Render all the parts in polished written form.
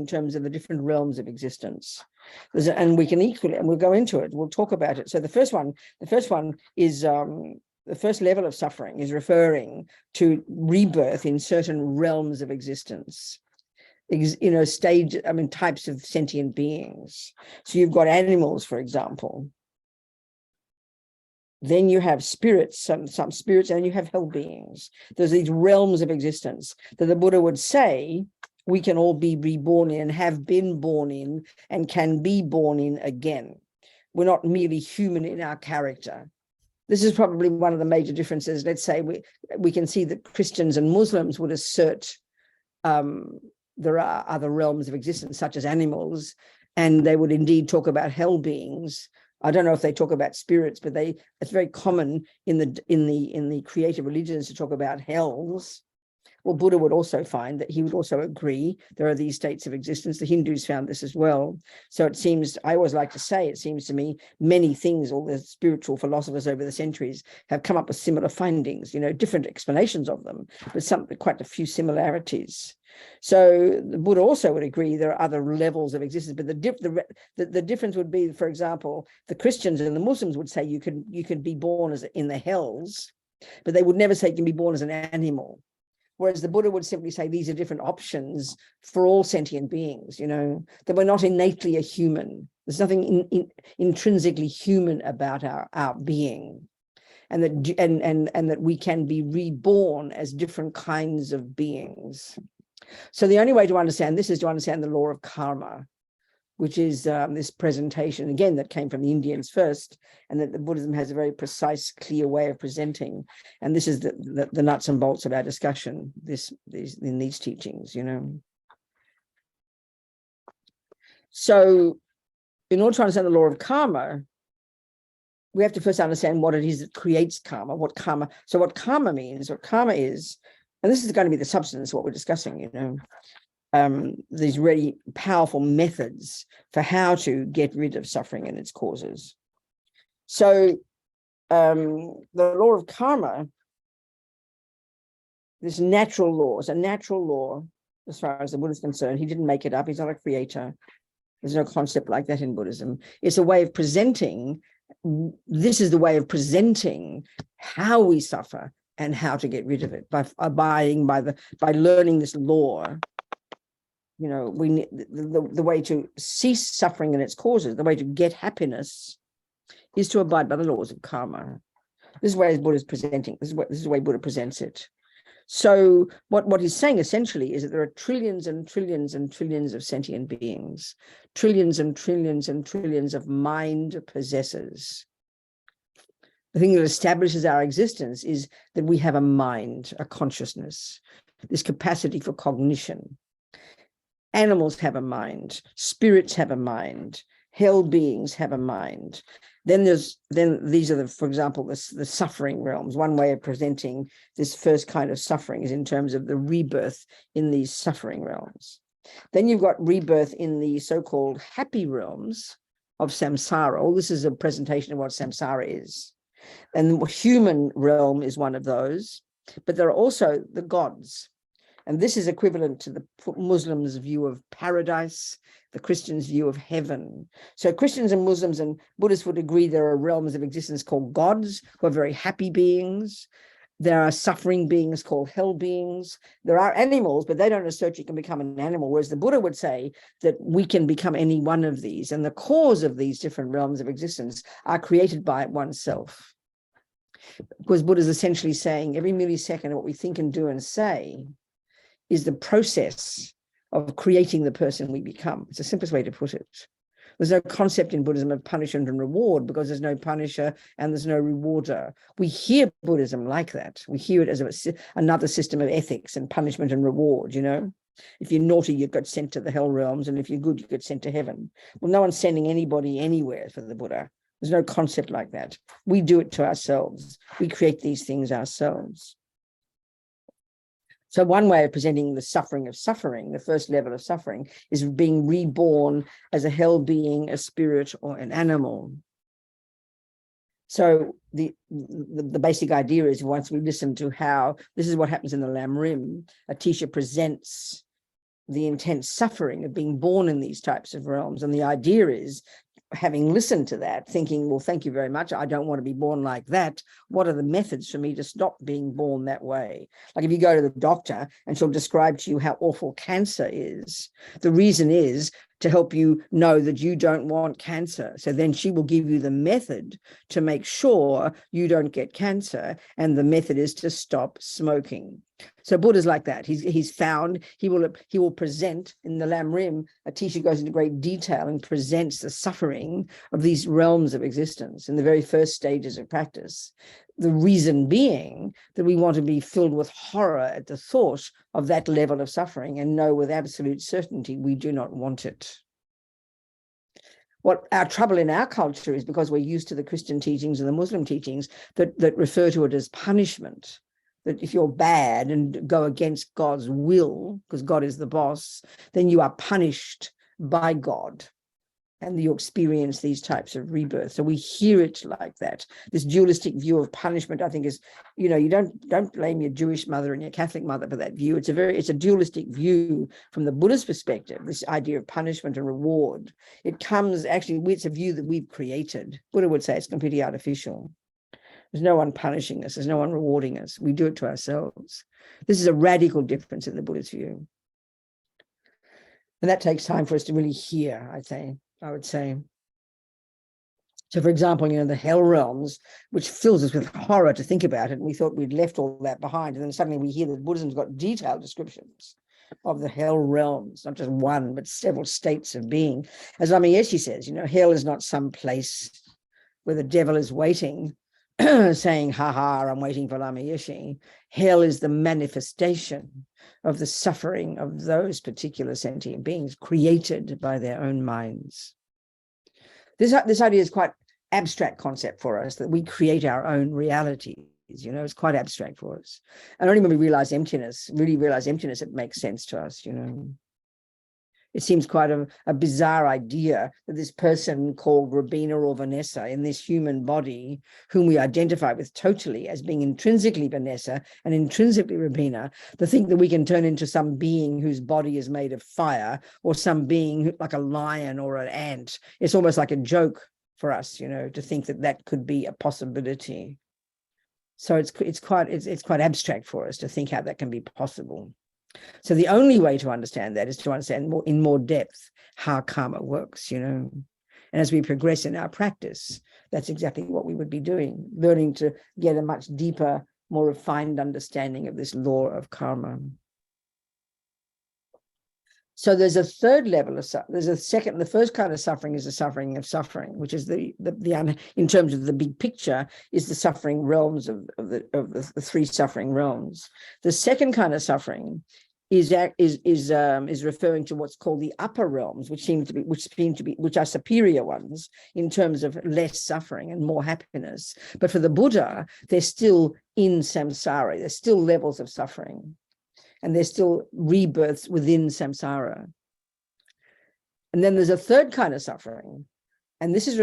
in terms of the different realms of existence. And we can equally, and we'll go into it, we'll talk about it. So the first one is the first level of suffering is referring to rebirth in certain realms of existence. Types of sentient beings. So you've got animals, for example. Then you have spirits, some spirits, and you have hell beings. There's these realms of existence that the Buddha would say we can all be reborn in, have been born in, and can be born in again. We're not merely human in our character. This is probably one of the major differences. Let's say we can see that Christians and Muslims would assert there are other realms of existence, such as animals, and they would indeed talk about hell beings. I don't know if they talk about spirits, but it's very common in the creative religions to talk about hells. Well, Buddha would also find that he would also agree there are these states of existence. The Hindus found this as well. So it seems, I always like to say, it seems to me many things, all the spiritual philosophers over the centuries have come up with similar findings, different explanations of them, but quite a few similarities. So the Buddha also would agree there are other levels of existence, but the difference would be, for example, the Christians and the Muslims would say you could be born as in the hells, but they would never say you can be born as an animal. Whereas the Buddha would simply say these are different options for all sentient beings, that we're not innately a human. There's nothing intrinsically human about our being, and that we can be reborn as different kinds of beings. So the only way to understand this is to understand the law of karma, which is this presentation, again, that came from the Indians first, and that the Buddhism has a very precise, clear way of presenting. And this is the nuts and bolts of our discussion in these teachings, So in order to understand the law of karma, we have to first understand what it is that creates karma, what karma means, what karma is, and this is going to be the substance of what we're discussing, these really powerful methods for how to get rid of suffering and its causes. So the law of karma, this natural law, is a natural law as far as the Buddha is concerned. He didn't make it up. He's not a creator. There's no concept like that in Buddhism. It's a way of presenting. This is the way of presenting how we suffer and how to get rid of it by learning this law. We need the way to cease suffering and its causes, the way to get happiness, is to abide by the laws of karma. This is the way Buddha is presenting. This is the way Buddha presents it. So what he's saying essentially is that there are trillions and trillions and trillions of sentient beings, trillions and trillions and trillions of mind possessors. The thing that establishes our existence is that we have a mind, a consciousness, this capacity for cognition. Animals have a mind, spirits have a mind, hell beings have a mind. Then these are for example, the suffering realms. One way of presenting this first kind of suffering is in terms of the rebirth in these suffering realms. Then you've got rebirth in the so-called happy realms of samsara. All this is a presentation of what samsara is. And the human realm is one of those, but there are also the gods. And this is equivalent to the Muslims' view of paradise, the Christians' view of heaven. So Christians and Muslims and Buddhists would agree there are realms of existence called gods, who are very happy beings. There are suffering beings called hell beings. There are animals, but they don't assert you can become an animal, whereas the Buddha would say that we can become any one of these. And the cause of these different realms of existence are created by oneself. Because Buddha is essentially saying every millisecond of what we think and do and say is the process of creating the person we become. It's the simplest way to put it. There's no concept in Buddhism of punishment and reward because there's no punisher and there's no rewarder. We hear Buddhism like that. We hear it as another system of ethics and punishment and reward, If you're naughty, you get sent to the hell realms, and if you're good, you get sent to heaven. Well, no one's sending anybody anywhere for the Buddha. There's no concept like that. We do it to ourselves. We create these things ourselves. So one way of presenting the suffering of suffering, the first level of suffering, is being reborn as a hell being, a spirit, or an animal. So the basic idea is, once we listen to how, this is what happens in the Lam Rim, a teacher presents the intense suffering of being born in these types of realms. And the idea is, having listened to that, thinking, well, thank you very much, I don't want to be born like that. What are the methods for me to stop being born that way? Like if you go to the doctor and she'll describe to you how awful cancer is, the reason is to help you know that you don't want cancer. So then she will give you the method to make sure you don't get cancer. And the method is to stop smoking. So Buddha's like that. He's found, he will present in the Lam Rim, a teacher goes into great detail and presents the suffering of these realms of existence in the very first stages of practice. The reason being that we want to be filled with horror at the thought of that level of suffering and know with absolute certainty we do not want it. What our trouble in our culture is, because we're used to the Christian teachings and the Muslim teachings that refer to it as punishment, that if you're bad and go against God's will, because God is the boss, then you are punished by God and you experience these types of rebirth. So we hear it like that. This dualistic view of punishment, I think, is, you don't blame your Jewish mother and your Catholic mother for that view. It's a dualistic view from the Buddhist perspective, this idea of punishment and reward. It comes, actually, it's a view that we've created. Buddha would say it's completely artificial. There's no one punishing us. There's no one rewarding us. We do it to ourselves. This is a radical difference in the Buddhist view. And that takes time for us to really hear, I would say. So, for example, the hell realms, which fills us with horror to think about it, and we thought we'd left all that behind. And then suddenly we hear that Buddhism's got detailed descriptions of the hell realms, not just one, but several states of being. As Lama Yeshe says, hell is not some place where the devil is waiting, saying, ha ha, I'm waiting for Lama Yeshe. Hell is the manifestation of the suffering of those particular sentient beings created by their own minds. This idea is quite abstract concept for us, that we create our own realities. It's quite abstract for us. And only when we really realize emptiness, it makes sense to us, It seems quite a bizarre idea that this person called Rabina or Vanessa in this human body, whom we identify with totally as being intrinsically Vanessa and intrinsically Rabina, to think that we can turn into some being whose body is made of fire, or some being like a lion or an ant. It's almost like a joke for us, to think that could be a possibility. So it's quite abstract for us to think how that can be possible. So the only way to understand that is to understand in more depth how karma works, And as we progress in our practice, that's exactly what we would be doing, learning to get a much deeper, more refined understanding of this law of karma. So there's a third level of there's a second. The first kind of suffering is the suffering of suffering, which is the in terms of the big picture, is the suffering realms of the three suffering realms. The second kind of suffering is referring to what's called the upper realms, which are superior ones in terms of less suffering and more happiness. But for the Buddha, they're still in samsara. There's still levels of suffering. And there's still rebirths within samsara. And then there's a third kind of suffering. And this is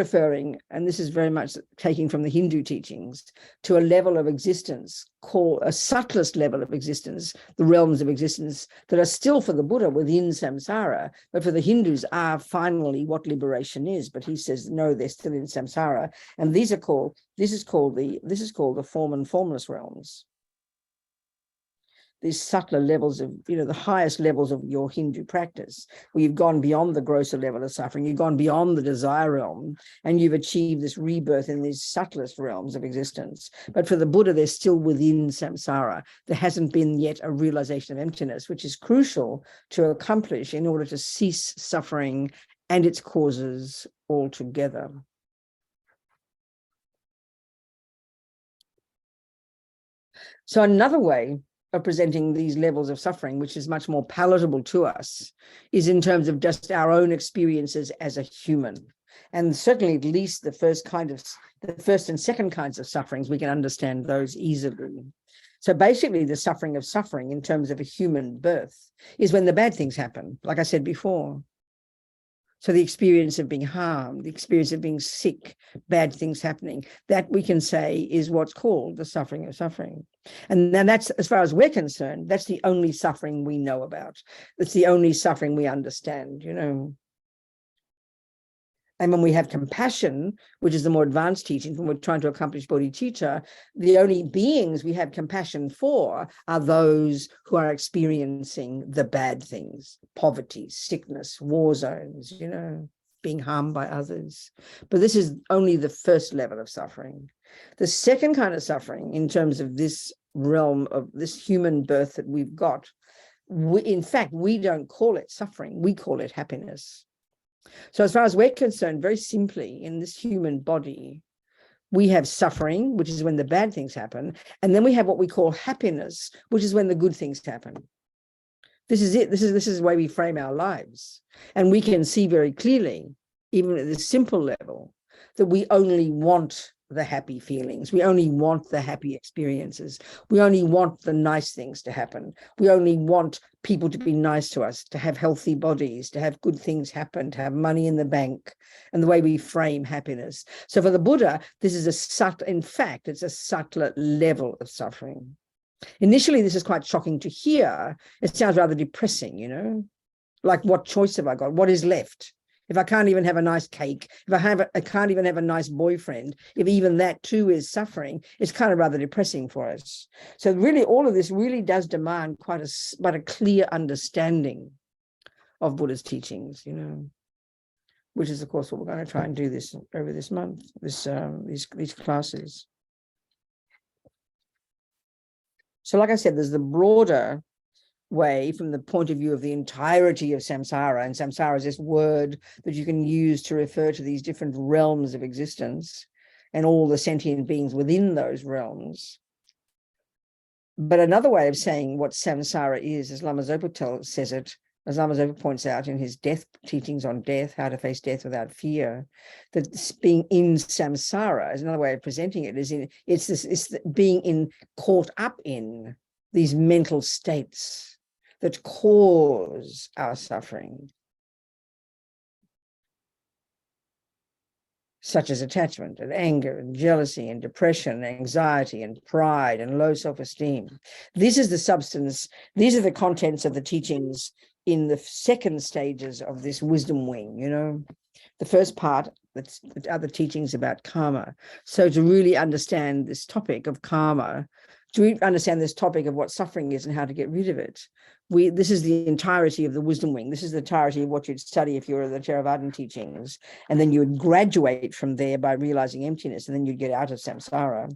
very much taking from the Hindu teachings, to a level of existence called a subtlest level of existence, the realms of existence that are still for the Buddha within samsara, but for the Hindus are finally what liberation is. But he says, no, they're still in samsara. And this is called the form and formless realms. These subtler levels of, the highest levels of your Hindu practice, where you've gone beyond the grosser level of suffering, you've gone beyond the desire realm, and you've achieved this rebirth in these subtlest realms of existence. But for the Buddha, they're still within samsara. There hasn't been yet a realization of emptiness, which is crucial to accomplish in order to cease suffering and its causes altogether. So another way of presenting these levels of suffering, which is much more palatable to us, is in terms of just our own experiences as a human. And certainly at least the first and second kinds of sufferings, we can understand those easily. So basically the suffering of suffering in terms of a human birth is when the bad things happen, like I said before. So the experience of being harmed, the experience of being sick, bad things happening, that we can say is what's called the suffering of suffering. And then that's, as far as we're concerned, that's the only suffering we know about. It's the only suffering we understand, you know. And when we have compassion, which is the more advanced teaching, when we're trying to accomplish bodhicitta, the only beings we have compassion for are those who are experiencing the bad things, poverty, sickness, war zones, you know, being harmed by others. But this is only the first level of suffering. The second kind of suffering, in terms of this realm of this human birth that we've got, in fact, we don't call it suffering, we call it happiness. So as far as we're concerned, very simply, in this human body, we have suffering, which is when the bad things happen. And then we have what we call happiness, which is when the good things happen. This is it. This is the way we frame our lives. And we can see very clearly, even at this simple level, that we only want the happy feelings. We only want the happy experiences. We only want the nice things to happen. We only want people to be nice to us, to have healthy bodies, to have good things happen, to have money in the bank, and the way we frame happiness. So for the Buddha, this is a subtle, in fact, it's a subtler level of suffering. Initially, this is quite shocking to hear. It sounds rather depressing, you know, like, what choice have I got? What is left? If I can't even have a nice cake, if I can't even have a nice boyfriend, if even that too is suffering, it's kind of rather depressing for us. So really, all of this really does demand quite a clear understanding of Buddha's teachings, you know, which is, of course, what we're going to try and do this over this month, these classes. So like I said, there's the broader way from the point of view of the entirety of samsara, and samsara is this word that you can use to refer to these different realms of existence and all the sentient beings within those realms. But another way of saying what samsara is, as Lama Zopa says it, as Lama Zopa points out in his death teachings on death, how to face death without fear, that being in samsara is another way of presenting it, it's being caught up in these mental states that cause our suffering, such as attachment and anger and jealousy and depression and anxiety and pride and low self-esteem. This is the substance, these are the contents of the teachings in the second stages of this wisdom wing, you know. The first part, that's the other teachings about karma. So to really understand this topic of karma, to understand this topic of what suffering is and how to get rid of it, this is the entirety of the wisdom wing. This is the entirety of what you'd study if you were the Theravadan teachings, and then you would graduate from there by realizing emptiness, and then you'd get out of samsara.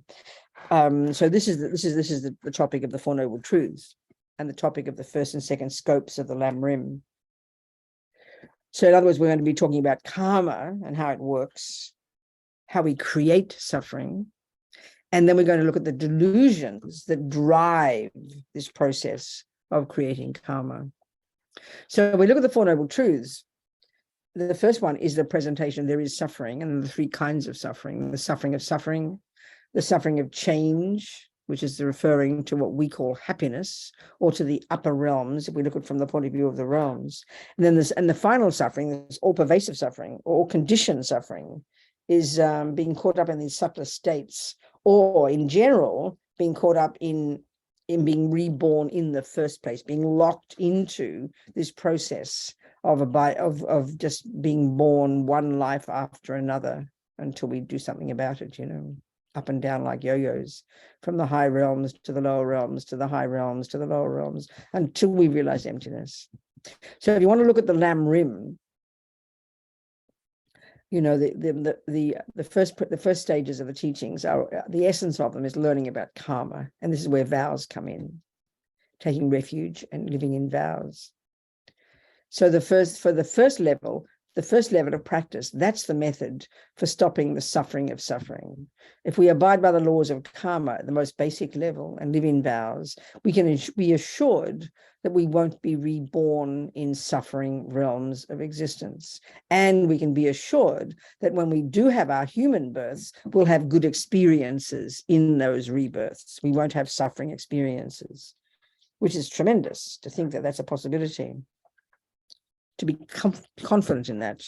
So this is the topic of the Four Noble Truths, and the topic of the first and second scopes of the Lam Rim. So in other words, we're going to be talking about karma and how it works, how we create suffering, and then we're going to look at the delusions that drive this process of creating karma. So we look at the Four Noble Truths. The first one is the presentation, there is suffering, and the three kinds of suffering: the suffering of suffering, the suffering of change, which is referring to what we call happiness, or to the upper realms, if we look at it from the point of view of the realms. And then the final suffering, this all-pervasive suffering, or all-conditioned suffering, is being caught up in these subtler states, or in general, being caught up in being reborn in the first place, being locked into this process of just being born one life after another until we do something about it, you know, up and down like yo-yos, from the high realms to the lower realms, to the high realms, to the lower realms, until we realize emptiness. So if you want to look at the Lam Rim, you know, the first stages of the teachings are, the essence of them is learning about karma, and this is where vows come in, taking refuge and living in vows. So the first level of practice, that's the method for stopping the suffering of suffering. If we abide by the laws of karma at the most basic level and live in vows, we can be assured that we won't be reborn in suffering realms of existence. And we can be assured that when we do have our human births, we'll have good experiences in those rebirths. We won't have suffering experiences, which is tremendous to think that that's a possibility, to be confident in that.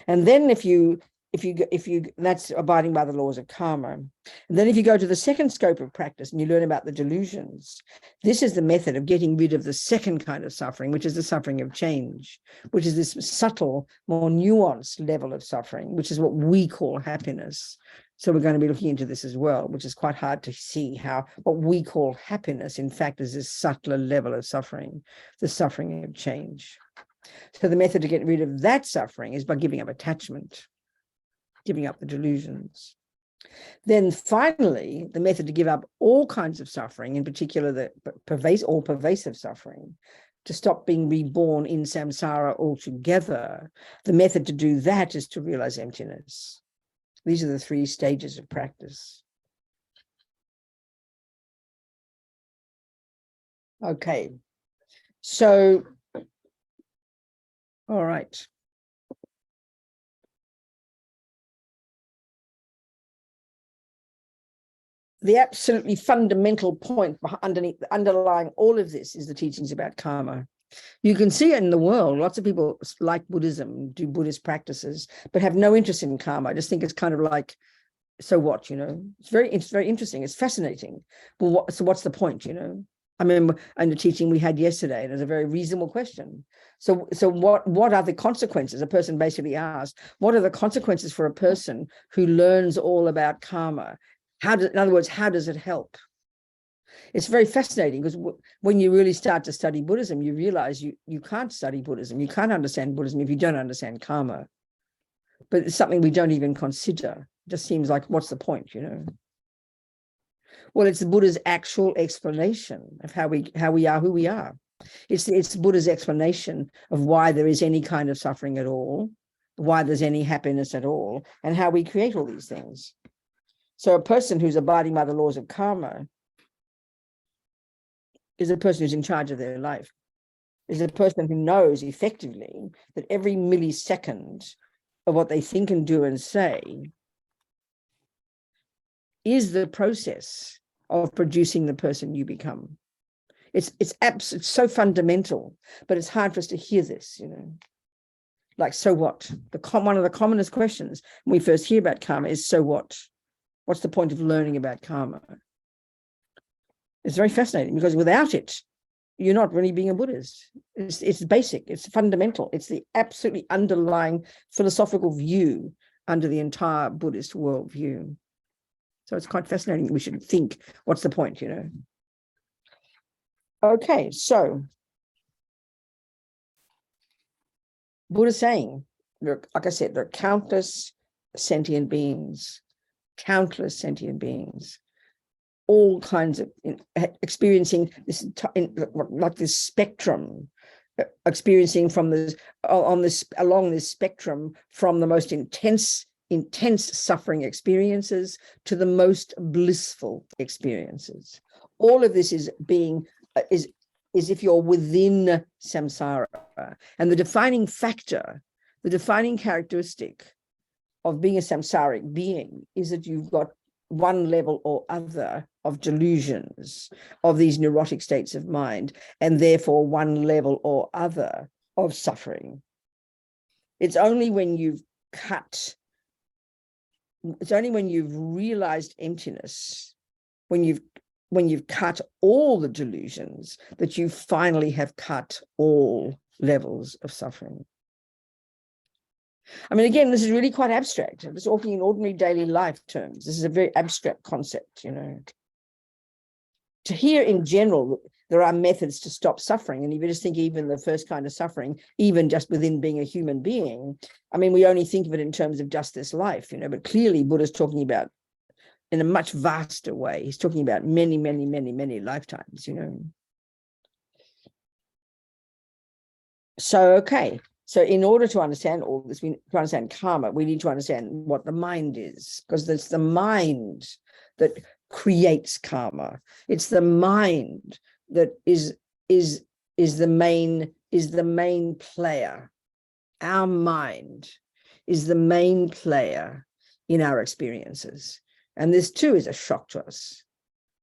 And then if you that's abiding by the laws of karma. And then if you go to the second scope of practice and you learn about the delusions, this is the method of getting rid of the second kind of suffering, which is the suffering of change, which is this subtle, more nuanced level of suffering, which is what we call happiness. So we're going to be looking into this as well, which is quite hard to see how what we call happiness, in fact, is this subtler level of suffering, the suffering of change. So the method to get rid of that suffering is by giving up attachment, giving up the delusions. Then finally, the method to give up all kinds of suffering, in particular the pervasive suffering, to stop being reborn in samsara altogether, the method to do that is to realize emptiness. These are the 3 stages of practice. Okay, so, all right. The absolutely fundamental point underlying all of this is the teachings about karma. You can see it in the world. Lots of people like Buddhism, do Buddhist practices, but have no interest in karma. I just think it's kind of like, so what, It's very interesting. It's fascinating. But so what's the point, I remember in the teaching we had yesterday, and it was a very reasonable question. So what are the consequences? A person basically asked, what are the consequences for a person who learns all about karma? In other words, how does it help? It's very fascinating because when you really start to study Buddhism, you realize you can't study Buddhism. You can't understand Buddhism if you don't understand karma. But it's something we don't even consider. It just seems like, what's the point, Well, it's the Buddha's actual explanation of how we are who we are. It's Buddha's explanation of why there is any kind of suffering at all, why there's any happiness at all, and how we create all these things. So a person who's abiding by the laws of karma is a person who's in charge of their life, is a person who knows effectively that every millisecond of what they think and do and say is the process of producing the person you become. It's so fundamental, but it's hard for us to hear this, Like, so what? One of the commonest questions when we first hear about karma is, so what? What's the point of learning about karma? It's very fascinating because without it, you're not really being a Buddhist. It's basic, it's fundamental. It's the absolutely underlying philosophical view under the entire Buddhist worldview. So it's quite fascinating. We should think, what's the point, Okay, so Buddha's saying, like I said, there are countless sentient beings, all kinds of experiencing this, like this spectrum, experiencing from along this spectrum from the most intense suffering experiences to the most blissful experiences. All of this is if you're within samsara, and the defining characteristic of being a samsaric being is that you've got one level or other of delusions, of these neurotic states of mind, and therefore one level or other of suffering. It's only when you've realized emptiness, when you've cut all the delusions, that you finally have cut all levels of suffering. I mean, again, this is really quite abstract. I'm just talking in ordinary daily life terms. This is a very abstract concept, To hear in general, there are methods to stop suffering. And if you just think even the first kind of suffering, even just within being a human being, I mean, we only think of it in terms of just this life, but clearly Buddha's talking about in a much vaster way. He's talking about many, many, many, many lifetimes, So, okay. So in order to understand all this, to understand karma, we need to understand what the mind is, because it's the mind that creates karma. It's the mind that is the main player. Our mind is the main player in our experiences. And this too is a shock to us.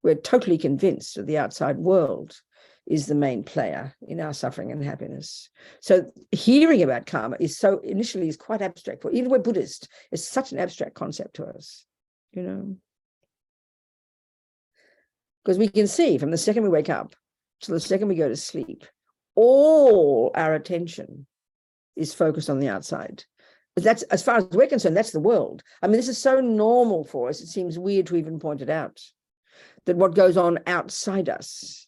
We're totally convinced that the outside world is the main player in our suffering and happiness. So hearing about karma is initially quite abstract. Even we're Buddhist, it's such an abstract concept to us, you know. Because we can see from the second we wake up to the second we go to sleep, all our attention is focused on the outside. But that's, as far as we're concerned, that's the world. I mean, this is so normal for us, it seems weird to even point it out, that what goes on outside us,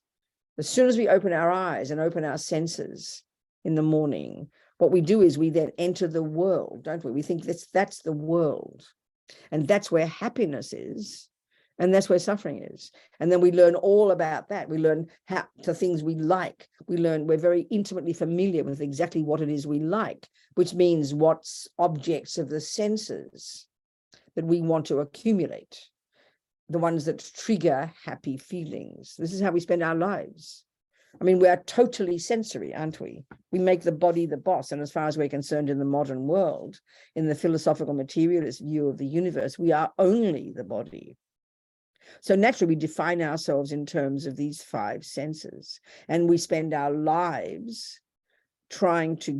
as soon as we open our eyes and open our senses in the morning, what we do is we then enter the world, don't we? We think that's the world. And that's where happiness is. And that's where suffering is. And then we learn all about that. We learn how the things we like. We're very intimately familiar with exactly what it is we like, which means what's objects of the senses that we want to accumulate, the ones that trigger happy feelings. This is how we spend our lives. I mean, we are totally sensory, aren't we? We make the body the boss. And as far as we're concerned in the modern world, in the philosophical materialist view of the universe, we are only the body. So naturally, we define ourselves in terms of these five senses, and we spend our lives trying to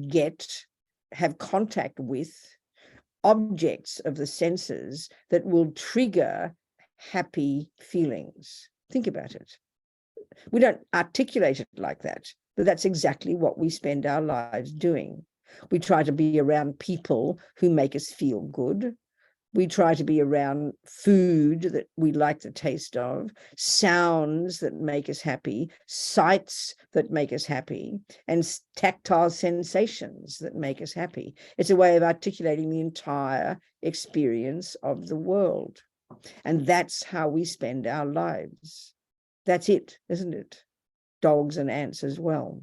have contact with objects of the senses that will trigger happy feelings. Think about it. We don't articulate it like that, but that's exactly what we spend our lives doing. We try to be around people who make us feel good. We try to be around food that we like the taste of, sounds that make us happy, sights that make us happy, and tactile sensations that make us happy. It's a way of articulating the entire experience of the world. And that's how we spend our lives. That's it, isn't it? Dogs and ants as well.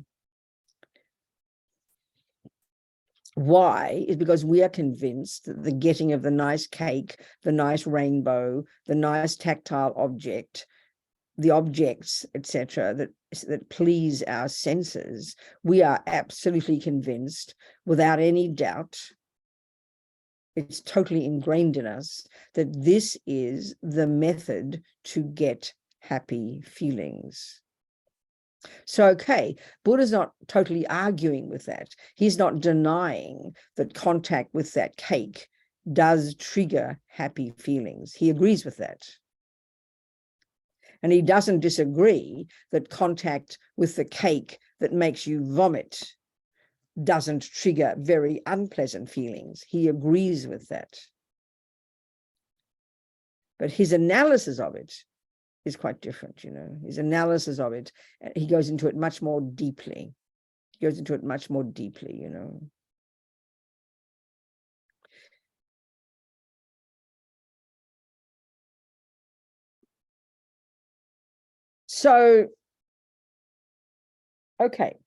Why? Is because we are convinced that the getting of the nice cake, the nice rainbow, the nice tactile object, the objects, etc., that please our senses, we are absolutely convinced, without any doubt, it's totally ingrained in us, that this is the method to get happy feelings. So, okay, Buddha's not totally arguing with that. He's not denying that contact with that cake does trigger happy feelings. He agrees with that. And he doesn't disagree that contact with the cake that makes you vomit doesn't trigger very unpleasant feelings. He agrees with that. But his analysis of it is quite different, you know. His analysis of it, he goes into it much more deeply. He goes into it much more deeply, you know. So, okay.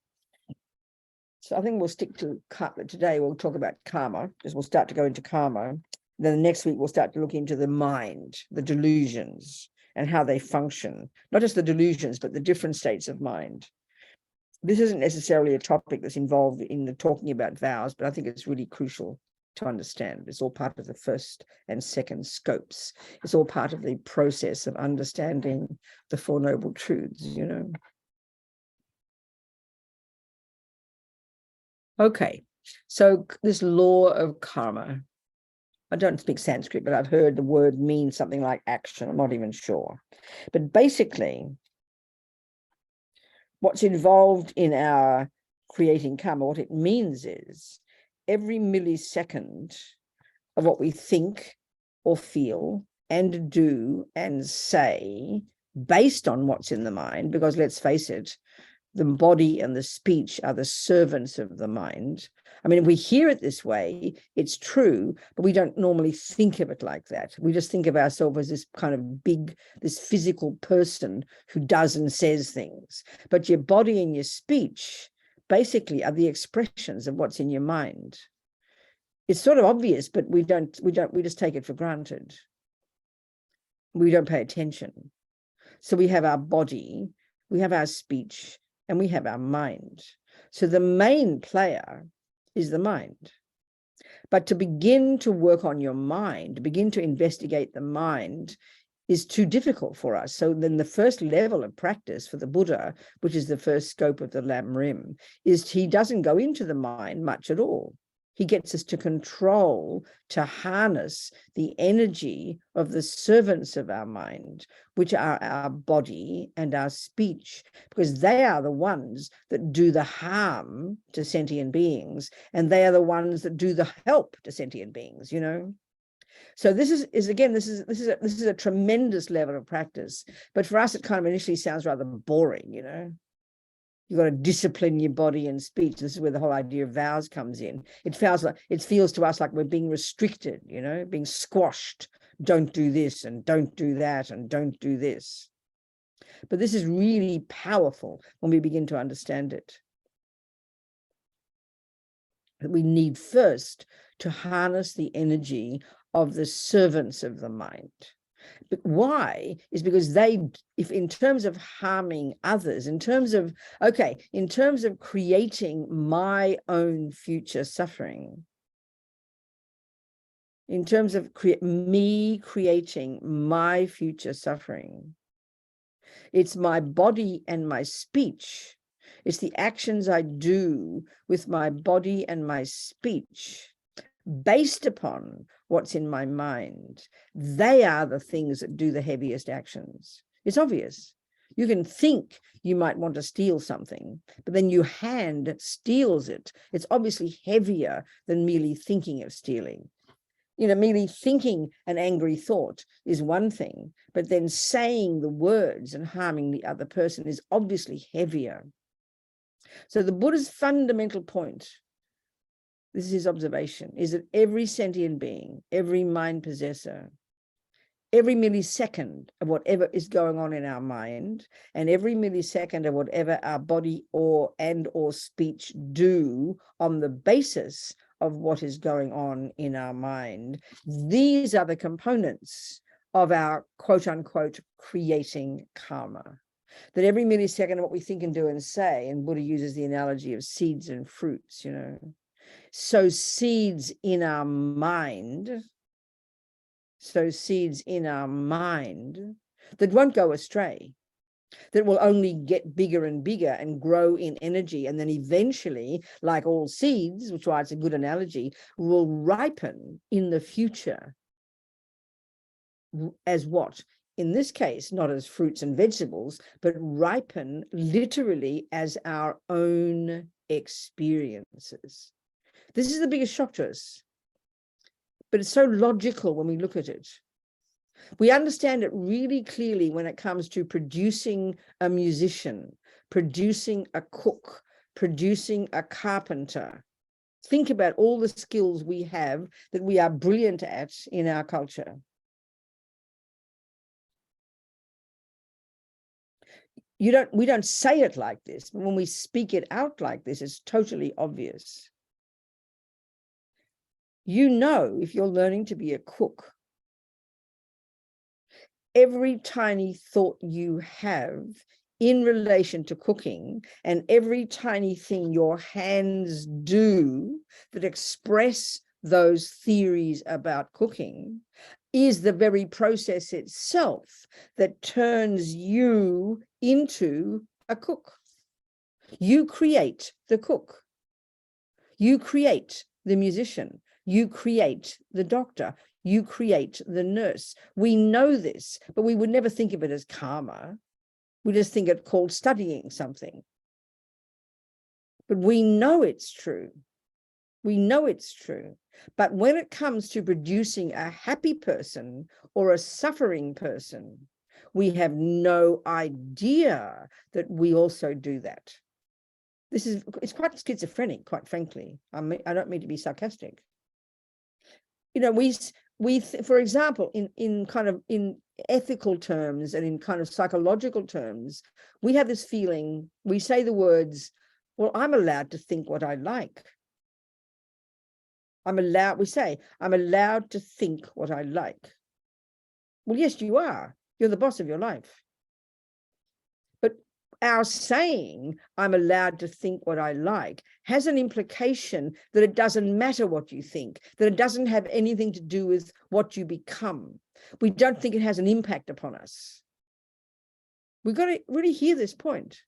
So I think we'll stick to karma. Today we'll talk about karma, because we'll start to go into karma. Then the next week we'll start to look into the mind, the delusions, and how they function. Not just the delusions, but the different states of mind. This isn't necessarily a topic that's involved in the talking about vows, but I think it's really crucial to understand. It's all part of the first and second scopes. It's all part of the process of understanding the Four Noble Truths, you know. Okay, so this law of karma. I don't speak Sanskrit, but I've heard the word mean something like action. I'm not even sure. But basically, what's involved in our creating karma, what it means is every millisecond of what we think or feel and do and say based on what's in the mind, because let's face it, the body and the speech are the servants of the mind. I mean, if we hear it this way, it's true, but we don't normally think of it like that. We just think of ourselves as this kind of big, this physical person who does and says things. But your body and your speech basically are the expressions of what's in your mind. It's sort of obvious, but we just take it for granted. We don't pay attention. So we have our body, we have our speech, and we have our mind. So the main player is the mind. But to begin to work on your mind, begin to investigate the mind, is too difficult for us. So then the first level of practice for the Buddha, which is the first scope of the Lam Rim, is he doesn't go into the mind much at all. He gets us to control, to harness the energy of the servants of our mind, which are our body and our speech, because they are the ones that do the harm to sentient beings, and they are the ones that do the help to sentient beings, you know. So this is again, this is a tremendous level of practice. But for us, it kind of initially sounds rather boring, you know. You've got to discipline your body and speech. This is where the whole idea of vows comes in. It feels to us like we're being restricted, you know, being squashed. Don't do this and don't do that and don't do this. But this is really powerful when we begin to understand it. That we need first to harness the energy of the servants of the mind. But why? Is because if in terms of harming others, in terms of creating my own future suffering, in terms of creating my future suffering, it's my body and my speech. It's the actions I do with my body and my speech based upon what's in my mind. They are the things that do the heaviest actions. It's obvious. You can think you might want to steal something, but then your hand steals it. It's obviously heavier than merely thinking of stealing. You know, merely thinking an angry thought is one thing, but then saying the words and harming the other person is obviously heavier. So the Buddha's fundamental point, this is his observation, is that every sentient being, every mind possessor, every millisecond of whatever is going on in our mind, and every millisecond of whatever our body or speech do on the basis of what is going on in our mind, these are the components of our quote unquote creating karma. That every millisecond of what we think and do and say, and Buddha uses the analogy of seeds and fruits, you know, sow seeds in our mind, that won't go astray, that will only get bigger and bigger and grow in energy, and then eventually, like all seeds, which is why it's a good analogy, will ripen in the future as what? In this case, not as fruits and vegetables, but ripen literally as our own experiences. This is the biggest shock to us, but it's so logical when we look at it. We understand it really clearly when it comes to producing a musician, producing a cook, producing a carpenter. Think about all the skills we have that we are brilliant at in our culture. We don't say it like this, but when we speak it out like this, it's totally obvious. You know, if you're learning to be a cook, every tiny thought you have in relation to cooking and every tiny thing your hands do that express those theories about cooking is the very process itself that turns you into a cook. You create the cook. You create the musician. You create the doctor. You create the nurse. We know this, but we would never think of it as karma. We just think it called studying something. But we know it's true. We know it's true. But when it comes to producing a happy person or a suffering person, we have no idea that we also do that. It's quite schizophrenic, quite frankly. I don't mean to be sarcastic. You know, for example, in ethical terms and in kind of psychological terms, we have this feeling, we say the words, well, I'm allowed to think what I like. I'm allowed to think what I like. Well, yes, you are. You're the boss of your life. But our saying, I'm allowed to think what I like, has an implication that it doesn't matter what you think, that it doesn't have anything to do with what you become. We don't think it has an impact upon us. We've got to really hear this point.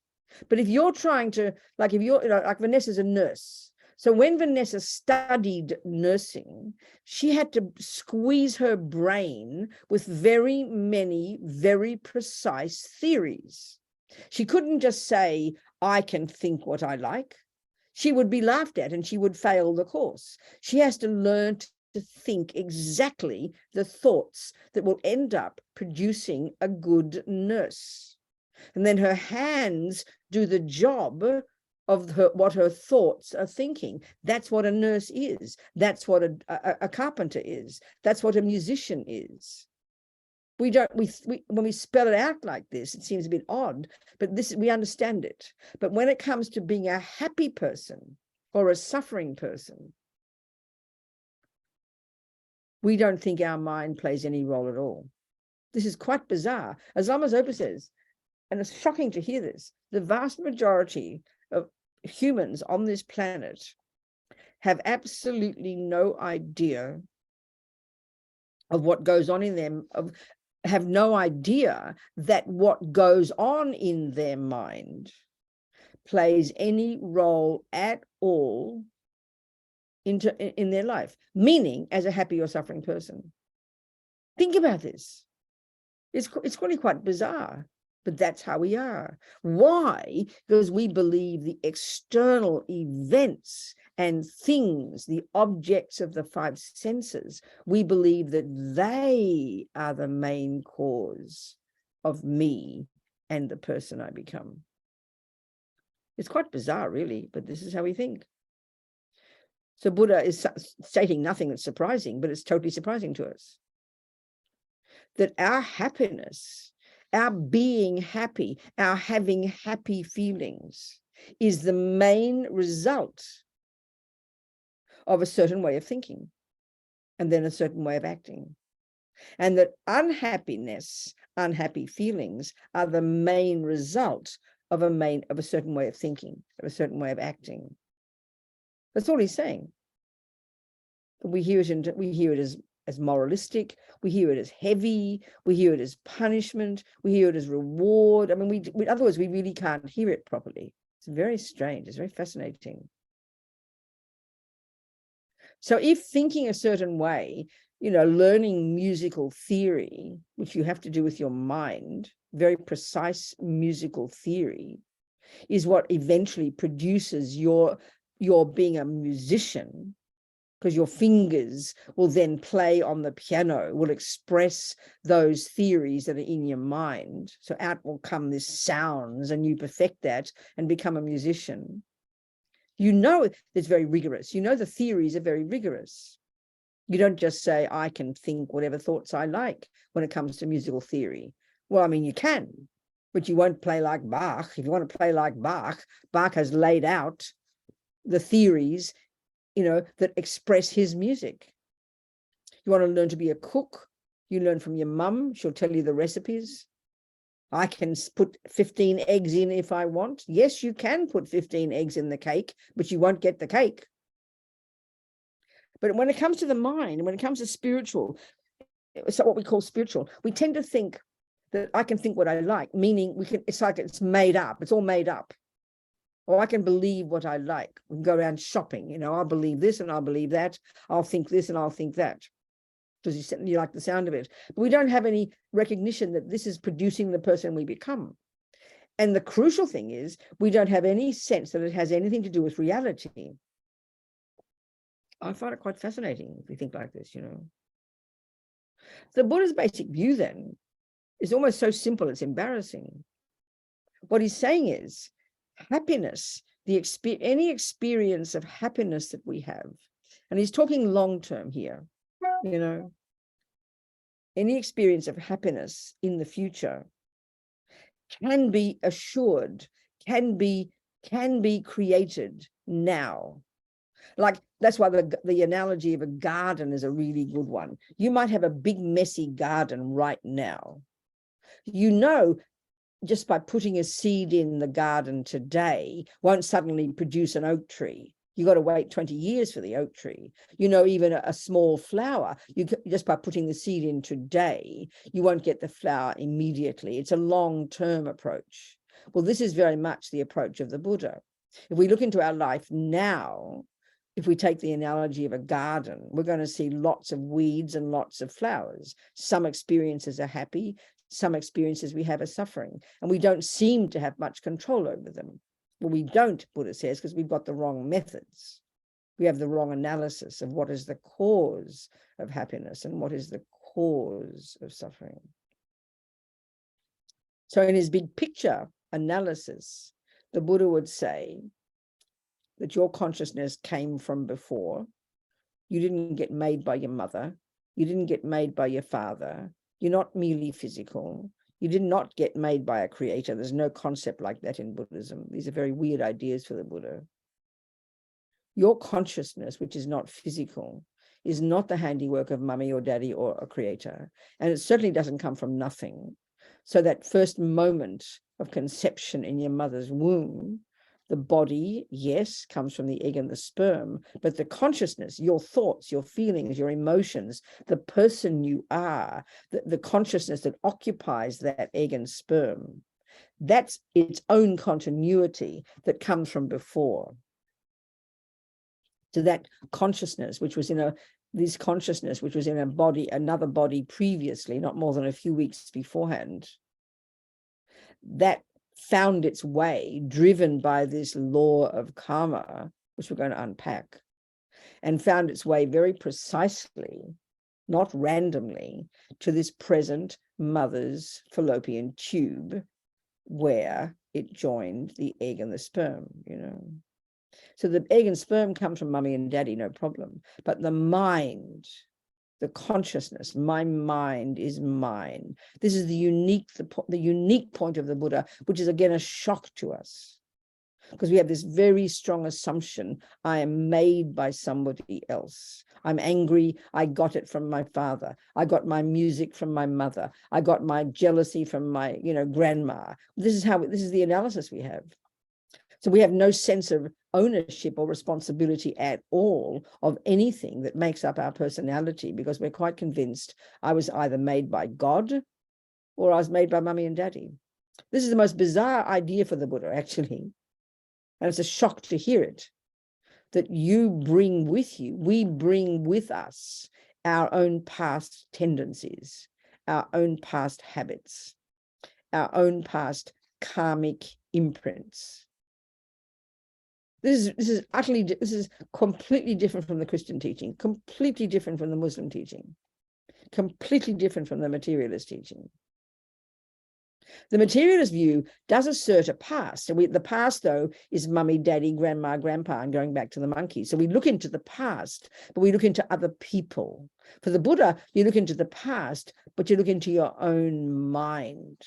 But if you're trying to, like if you're, like Vanessa's a nurse. So when Vanessa studied nursing, she had to squeeze her brain with very many, very precise theories. She couldn't just say, I can think what I like. She would be laughed at and she would fail the course. She has to learn to think exactly the thoughts that will end up producing a good nurse. And then her hands do the job of what her thoughts are thinking. That's what a nurse is. That's what a carpenter is. That's what a musician is. We when we spell it out like this, it seems a bit odd, but we understand it. But when it comes to being a happy person or a suffering person, we don't think our mind plays any role at all. This is quite bizarre. As Lama Zopa says, and it's shocking to hear this, the vast majority of humans on this planet have absolutely no idea of what goes on in them, have no idea that what goes on in their mind plays any role at all in their life, meaning as a happy or suffering person. Think about this. It's really quite bizarre, but that's how we are. Why? Because we believe the external events and things, the objects of the five senses, we believe that they are the main cause of me and the person I become. It's quite bizarre, really, but this is how we think. So Buddha is stating nothing that's surprising, but it's totally surprising to us. That our happiness, our being happy, our having happy feelings is the main result of a certain way of thinking and then a certain way of acting. And that unhappiness, unhappy feelings are the main result of a certain way of thinking, of a certain way of acting. That's all he's saying. We hear it as moralistic, we hear it as heavy, we hear it as punishment, we hear it as reward. I mean, in other words, we really can't hear it properly. It's very strange, it's very fascinating. So if thinking a certain way, learning musical theory, which you have to do with your mind, very precise musical theory, is what eventually produces your being a musician, because your fingers will then play on the piano, will express those theories that are in your mind. So out will come this sounds, and you perfect that and become a musician. It's very rigorous. The theories are very rigorous. You don't just say, I can think whatever thoughts I like when it comes to musical theory. Well, I mean, you can, but you won't play like Bach. If you want to play like Bach, Bach has laid out the theories that express his music. You want to learn to be a cook, you learn from your mum. She'll tell you the recipes. I can put 15 eggs in if I want. Yes, you can put 15 eggs in the cake, but you won't get the cake. But when it comes to the mind, when it comes to spiritual, so what we call spiritual, we tend to think that I can think what I like, meaning it's like it's made up. It's all made up. Or I can believe what I like. We can go around shopping. I'll believe this and I'll believe that. I'll think this and I'll think that. Because you like the sound of it. But we don't have any recognition that this is producing the person we become. And the crucial thing is we don't have any sense that it has anything to do with reality. I find it quite fascinating if we think like this, The Buddha's basic view then is almost so simple, it's embarrassing. What he's saying is, happiness, any experience of happiness that we have, and he's talking long term here, any experience of happiness in the future can be assured, can be created now. Like, that's why the analogy of a garden is a really good one. You might have a big messy garden right now. just by putting a seed in the garden today won't suddenly produce an oak tree. You got to wait 20 years for the oak tree. Even a small flower, just by putting the seed in today, you won't get the flower immediately. It's a long-term approach. Well, this is very much the approach of the Buddha. If we look into our life now, if we take the analogy of a garden, we're going to see lots of weeds and lots of flowers. Some experiences are happy, some experiences we have are suffering, and we don't seem to have much control over them. Well, we don't, Buddha says, because we've got the wrong methods. We have the wrong analysis of what is the cause of happiness and what is the cause of suffering. So in his big picture analysis, the Buddha would say that your consciousness came from before. You didn't get made by your mother. You didn't get made by your father. You're not merely physical. You did not get made by a creator. There's no concept like that in Buddhism. These are very weird ideas for the Buddha. Your consciousness, which is not physical, is not the handiwork of mummy or daddy or a creator. And it certainly doesn't come from nothing. So that first moment of conception in your mother's womb, the body, yes, comes from the egg and the sperm, but the consciousness, your thoughts, your feelings, your emotions, the person you are, the consciousness that occupies that egg and sperm, that's its own continuity that comes from before. So that consciousness, which was in a body, another body previously, not more than a few weeks beforehand, that found its way, driven by this law of karma, which we're going to unpack, and found its way very precisely, not randomly, to this present mother's fallopian tube, where it joined the egg and the sperm, So the egg and sperm comes from mummy and daddy, no problem. But the mind, the consciousness, my mind is mine. This is the unique point of the Buddha, which is again a shock to us, because we have this very strong assumption: I am made by somebody else. I'm angry, I got it from my father. I got my music from my mother. I got my jealousy from my, grandma. This is the analysis we have. So we have no sense of ownership or responsibility at all of anything that makes up our personality, because we're quite convinced I was either made by God or I was made by mummy and daddy. This is the most bizarre idea for the Buddha, actually. And it's a shock to hear it, that we bring with us our own past tendencies, our own past habits, our own past karmic imprints. This is completely different from the Christian teaching, completely different from the Muslim teaching, completely different from the materialist teaching. The materialist view does assert a past. And the past, though, is mummy, daddy, grandma, grandpa, and going back to the monkey. So we look into the past, but we look into other people. For the Buddha, you look into the past, but you look into your own mind.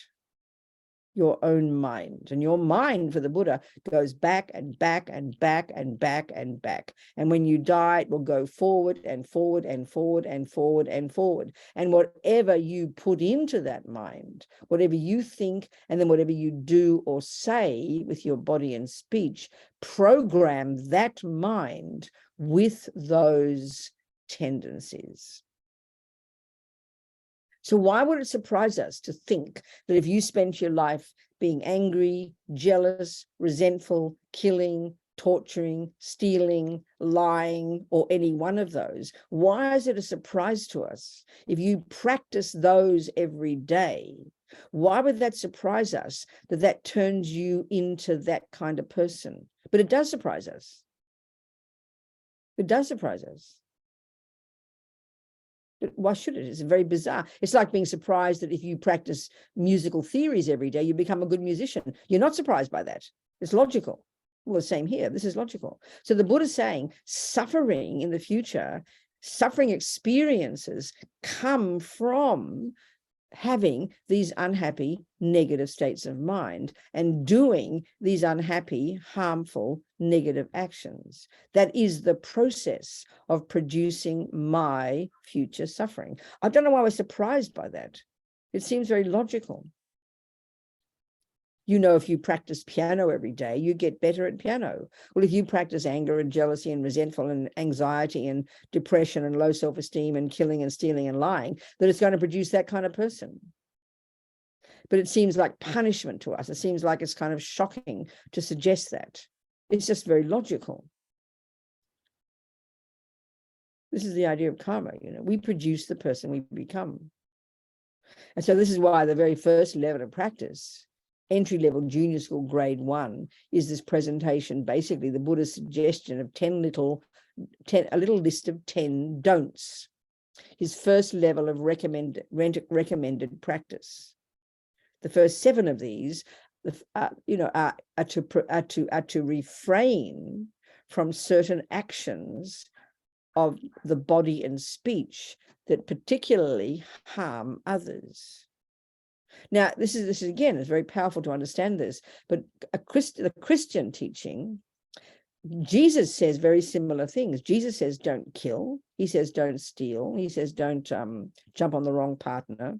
Your own mind. And your mind for the Buddha goes back and back and back and back and back. And when you die, it will go forward and forward and forward and forward and forward. And whatever you put into that mind, whatever you think, and then whatever you do or say with your body and speech, program that mind with those tendencies. So why would it surprise us to think that if you spent your life being angry, jealous, resentful, killing, torturing, stealing, lying, or any one of those, why is it a surprise to us if you practice those every day? Why would that surprise us, that turns you into that kind of person? But it does surprise us. It does surprise us. Why should it? It's very bizarre. It's like being surprised that if you practice musical theories every day, you become a good musician. You're not surprised by that. It's logical. Well, the same here. This is logical. So the Buddha is saying suffering in the future, suffering experiences come from having these unhappy, negative states of mind and doing these unhappy, harmful, negative actions. That is the process of producing my future suffering. I don't know why we're surprised by that. It seems very logical. You know, if you practice piano every day, you get better at piano. Well, if you practice anger and jealousy and resentful and anxiety and depression and low self-esteem and killing and stealing and lying, then it's going to produce that kind of person. But it seems like punishment to us. It seems like it's kind of shocking to suggest that. It's just very logical. This is the idea of karma. You know, we produce the person we become. And so this is why the very first level of practice, entry-level junior school grade 1, is this presentation, basically the Buddha's suggestion of a little list of 10 don'ts. His first level of recommended practice. The first 7 of these, are to refrain from certain actions of the body and speech that particularly harm others. Now, this is again, it's very powerful to understand this, but the Christian teaching, Jesus says very similar things. Jesus says, don't kill. He says, don't steal. He says, don't jump on the wrong partner.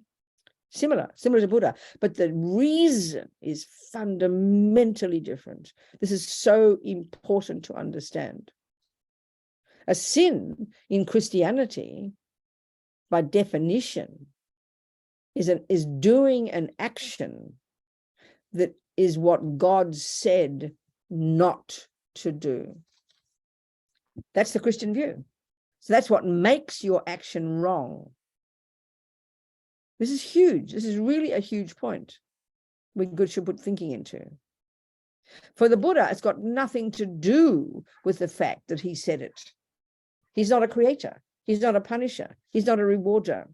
Similar to Buddha, but the reason is fundamentally different. This is so important to understand. A sin in Christianity, by definition, is doing an action that is what God said not to do. That's the Christian view. So that's what makes your action wrong. This is huge. This is really a huge point we should put thinking into. For the Buddha, it's got nothing to do with the fact that he said it. He's not a creator. He's not a punisher. He's not a rewarder.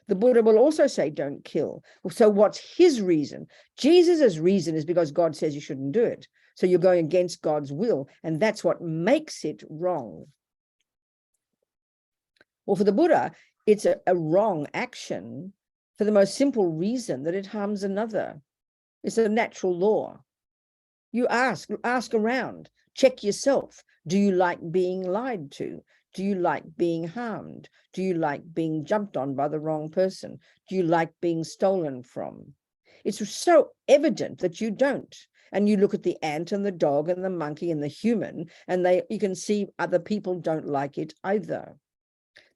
The Buddha will also say, don't kill. So what's his reason? Jesus's reason is because God says you shouldn't do it. So you're going against God's will, and that's what makes it wrong. Well, for the Buddha, it's a wrong action for the most simple reason that it harms another. It's a natural law. You ask around, check yourself. Do you like being lied to? Do you like being harmed? Do you like being jumped on by the wrong person? Do you like being stolen from? It's so evident that you don't. And you look at the ant and the dog and the monkey and the human, and you can see other people don't like it either.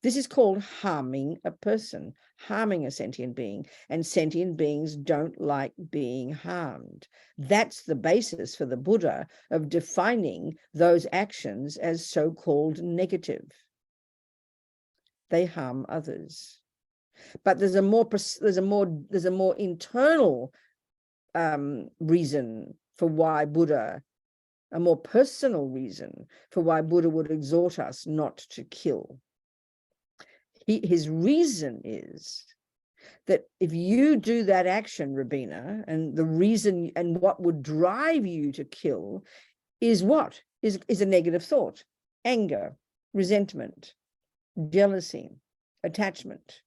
This is called harming a person, harming a sentient being, and sentient beings don't like being harmed. That's the basis for the Buddha of defining those actions as so-called negative. They harm others. But there's a more internal reason for why Buddha, a more personal reason for why Buddha would exhort us not to kill. His reason is that if you do that action, Rabina, and the reason and what would drive you to kill is what? Is a negative thought, anger, resentment, jealousy, attachment.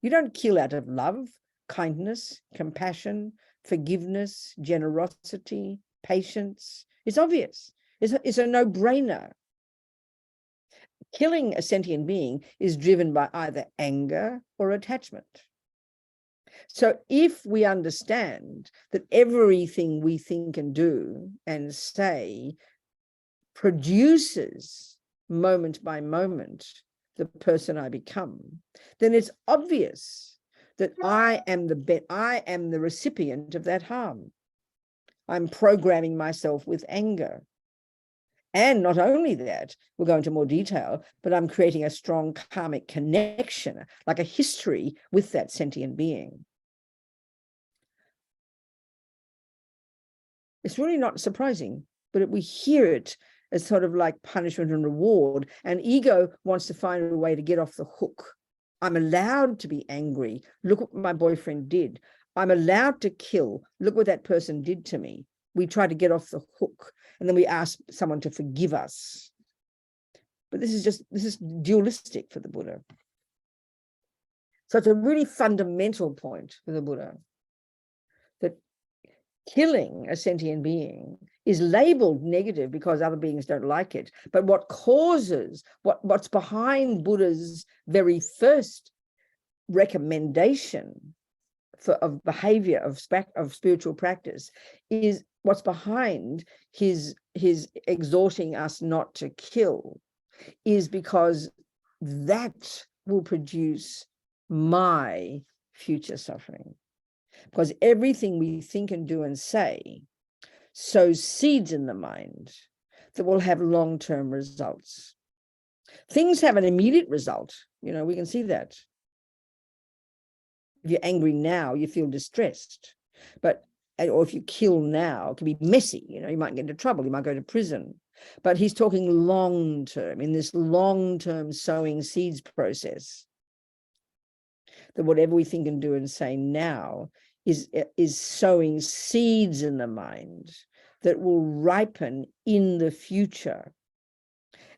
You don't kill out of love, kindness, compassion, forgiveness, generosity, patience. It's obvious. It's a no-brainer. Killing a sentient being is driven by either anger or attachment. So if we understand that everything we think and do and say produces moment by moment the person I become, then it's obvious that I am the recipient of that harm. I'm programming myself with anger. And not only that, we'll go into more detail, but I'm creating a strong karmic connection, like a history with that sentient being. It's really not surprising, but we hear it as sort of like punishment and reward, and ego wants to find a way to get off the hook. I'm allowed to be angry. Look what my boyfriend did. I'm allowed to kill. Look what that person did to me. We try to get off the hook, and then we ask someone to forgive us. But this is dualistic for the Buddha. So it's a really fundamental point for the Buddha that killing a sentient being is labeled negative because other beings don't like it. But what causes, what's behind Buddha's very first recommendation of behavior, of spiritual practice, is what's behind his exhorting us not to kill, is because that will produce my future suffering. Because everything we think and do and say sows seeds in the mind that will have long-term results. Things have an immediate result, we can see that. If you're angry now, you feel distressed. Or if you kill now, it can be messy. You might get into trouble. You might go to prison. But he's talking long term, in this long term sowing seeds process, that whatever we think and do and say now is sowing seeds in the mind that will ripen in the future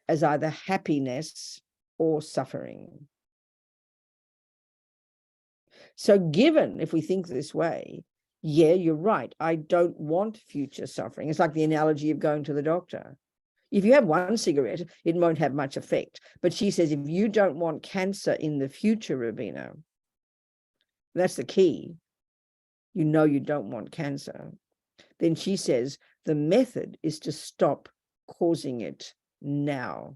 as either happiness or suffering. So given, if we think this way, yeah, you're right, I don't want future suffering. It's like the analogy of going to the doctor. If you have one cigarette, it won't have much effect. But she says, if you don't want cancer in the future, Rabina, that's the key. You don't want cancer. Then she says, the method is to stop causing it now.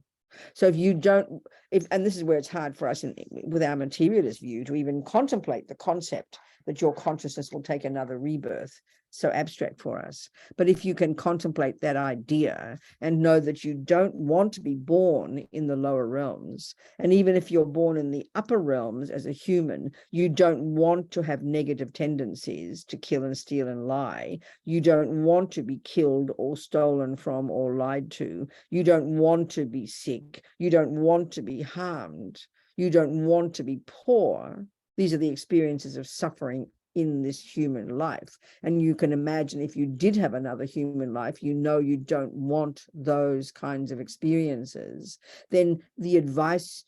So if you don't, and this is where it's hard for us with our materialist view to even contemplate the concept that your consciousness will take another rebirth, so abstract for us. But if you can contemplate that idea and know that you don't want to be born in the lower realms, and even if you're born in the upper realms as a human, you don't want to have negative tendencies to kill and steal and lie. You don't want to be killed or stolen from or lied to. You don't want to be sick. You don't want to be harmed. You don't want to be poor. These are the experiences of suffering in this human life. And you can imagine if you did have another human life, you don't want those kinds of experiences, then the advice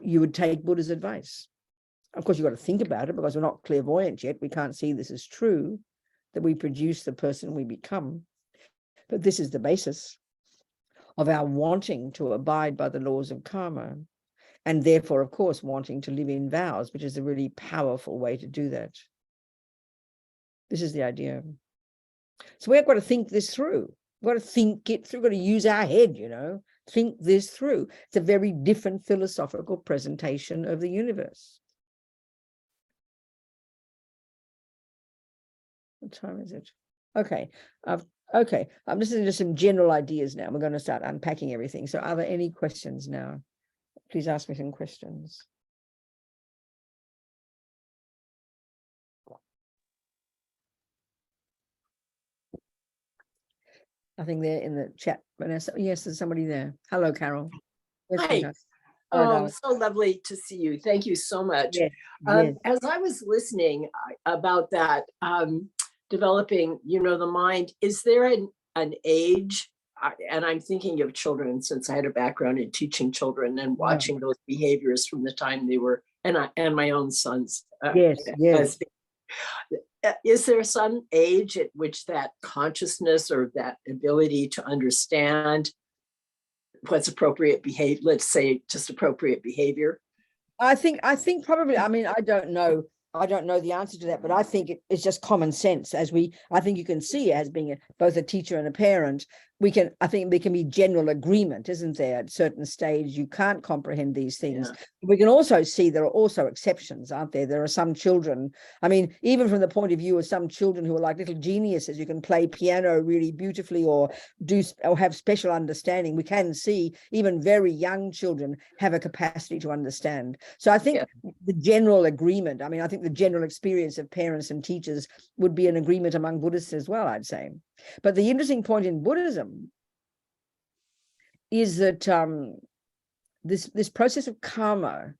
you would take Buddha's advice. Of course, you've got to think about it because we're not clairvoyant yet. We can't see this is true, that we produce the person we become. But this is the basis of our wanting to abide by the laws of karma. And therefore, of course, wanting to live in vows, which is a really powerful way to do that. This is the idea. So we've got to think this through. We've got to think it through. We've got to use our head, think this through. It's a very different philosophical presentation of the universe. What time is it? Okay. Okay. I'm listening to some general ideas now. We're going to start unpacking everything. So are there any questions now? Please ask me some questions. I think they're in the chat. Yes, there's somebody there. Hello, Carol. Hi. Hello, so lovely to see you. Thank you so much. Yes, yes. As I was listening about that, developing, the mind, is there an age? And I'm thinking of children, since I had a background in teaching children and watching those behaviors from the time they were, and my own sons. Yes. Is there some age at which that consciousness or that ability to understand what's appropriate behavior, let's say just appropriate behavior? I think probably, I mean, I don't know the answer to that, but I think it's just common sense. I think you can see as being both a teacher and a parent, I think there can be general agreement, isn't there? At certain stage, you can't comprehend these things. Yeah. We can also see there are also exceptions, aren't there? There are some children, I mean, even from the point of view of some children who are like little geniuses, you can play piano really beautifully or have special understanding. We can see even very young children have a capacity to understand. So I think the general agreement, I mean, I think the general experience of parents and teachers would be an agreement among Buddhists as well, I'd say. But the interesting point in Buddhism is that this process of karma,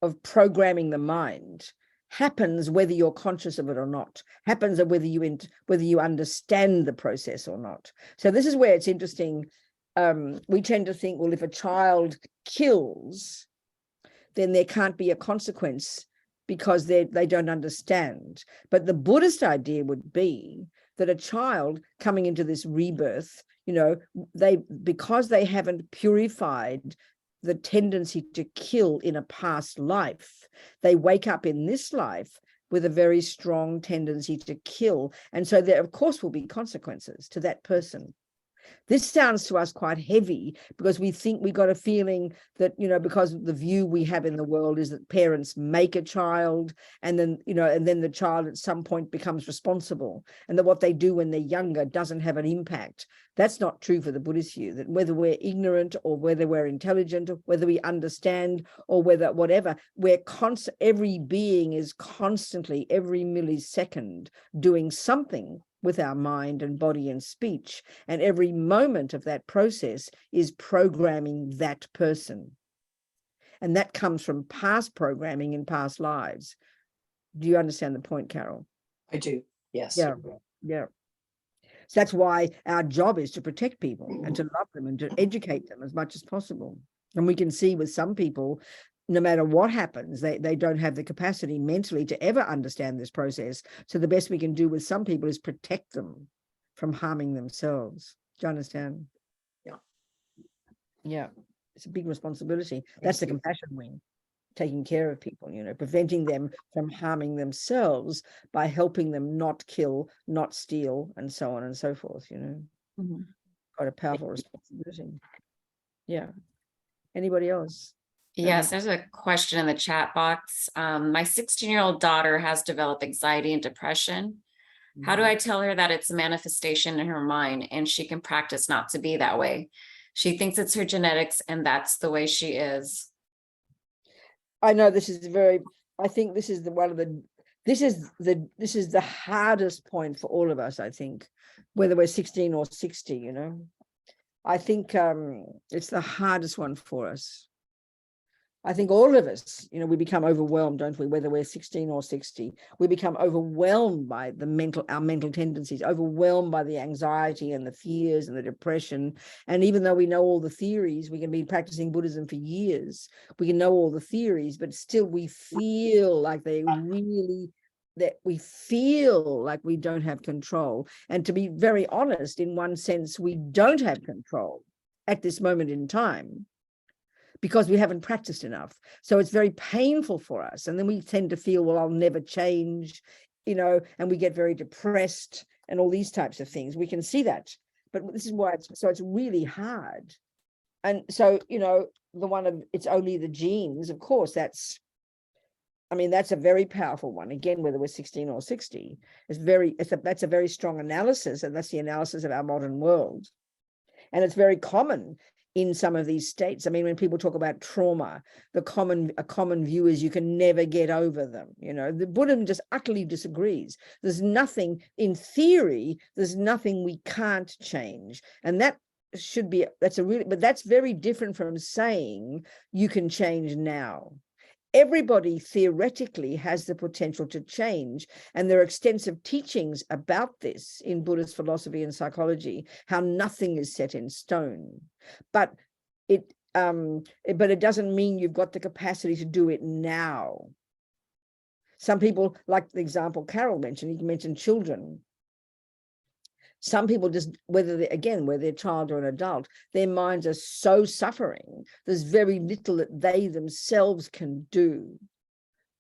of programming the mind, happens whether you're conscious of it or not, happens whether you understand the process or not. So this is where it's interesting. We tend to think, well, if a child kills, then there can't be a consequence because they don't understand. But the Buddhist idea would be that a child coming into this rebirth, because they haven't purified the tendency to kill in a past life. They wake up in this life with a very strong tendency to kill. And so there, of course, will be consequences to that person. This sounds to us quite heavy because we think we got a feeling that, because the view we have in the world is that parents make a child and then, and then the child at some point becomes responsible, and that what they do when they're younger doesn't have an impact. That's not true for the Buddhist view, that whether we're ignorant or whether we're intelligent, or whether we understand or whether whatever, every being is constantly, every millisecond, doing something with our mind and body and speech. And every moment of that process is programming that person. And that comes from past programming in past lives. Do you understand the point, Carol? I do. Yes. Yeah. Yeah. So that's why our job is to protect people and to love them and to educate them as much as possible. And we can see with some people, no matter what happens, they don't have the capacity mentally to ever understand this process. So the best we can do with some people is protect them from harming themselves. Do you understand? Yeah. Yeah. It's a big responsibility. That's the compassion wing, taking care of people, preventing them from harming themselves by helping them not kill, not steal, and so on and so forth, Quite a powerful responsibility. Yeah. Anybody else? Yes, there's a question in the chat box. My 16-year-old daughter has developed anxiety and depression. How do I tell her that it's a manifestation in her mind and she can practice not to be that way? She thinks it's her genetics and that's the way she is. I know this is I think this is this is the hardest point for all of us, I think, whether we're 16 or 60, I think it's the hardest one for us. I think all of us, we become overwhelmed, don't we? Whether we're 16 or 60, we become overwhelmed by our mental tendencies, overwhelmed by the anxiety and the fears and the depression. And even though we know all the theories, we can be practicing Buddhism for years. We can know all the theories, but still we feel like we feel like we don't have control. And to be very honest, in one sense, we don't have control at this moment in time, because we haven't practiced enough. So it's very painful for us. And then we tend to feel, well, I'll never change, and we get very depressed and all these types of things. We can see that. But this is why it's really hard. And so, the one of it's only the genes, of course, that's a very powerful one. Again, whether we're 16 or 60, that's a very strong analysis. And that's the analysis of our modern world. And it's very common in some of these states. When people talk about trauma, a common view is you can never get over them. The Buddhism just utterly disagrees. There's nothing, in theory, there's nothing we can't change. And but that's very different from saying you can change now. Everybody theoretically has the potential to change. And there are extensive teachings about this in Buddhist philosophy and psychology, how nothing is set in stone. But it doesn't mean you've got the capacity to do it now. Some people, like the example Carol mentioned, you mentioned children. Some people just, whether they're a child or an adult, their minds are so suffering. There's very little that they themselves can do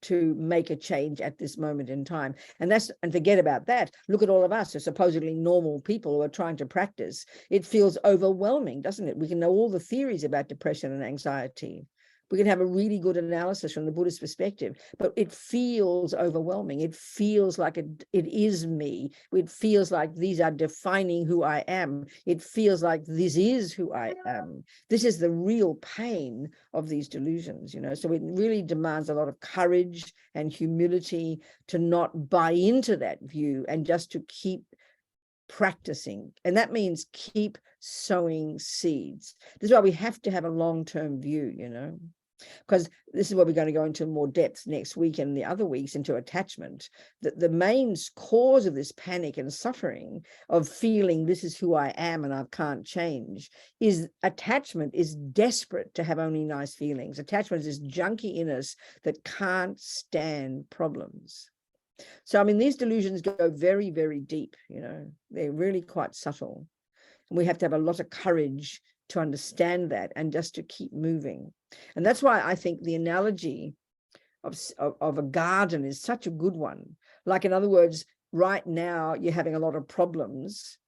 to make a change at this moment in time. And forget about that. Look at all of us, as supposedly normal people who are trying to practice. It feels overwhelming, doesn't it? We can know all the theories about depression and anxiety. We can have a really good analysis from the Buddhist perspective, but it feels overwhelming. It feels like it is me. It feels like these are defining who I am. It feels like this is who I am. This is the real pain of these delusions, So it really demands a lot of courage and humility to not buy into that view and just to keep practicing. And that means keep sowing seeds. This is why we have to have a long-term view, because this is what we're going to go into more depth next week and the other weeks, into attachment. The main cause of this panic and suffering of feeling this is who I am and I can't change is attachment is desperate to have only nice feelings. Attachment is this junkie in us that can't stand problems. So, these delusions go very, very deep, they're really quite subtle. And we have to have a lot of courage to understand that and just to keep moving. And that's why I think the analogy of a garden is such a good one. Like, in other words, right now you're having a lot of problems,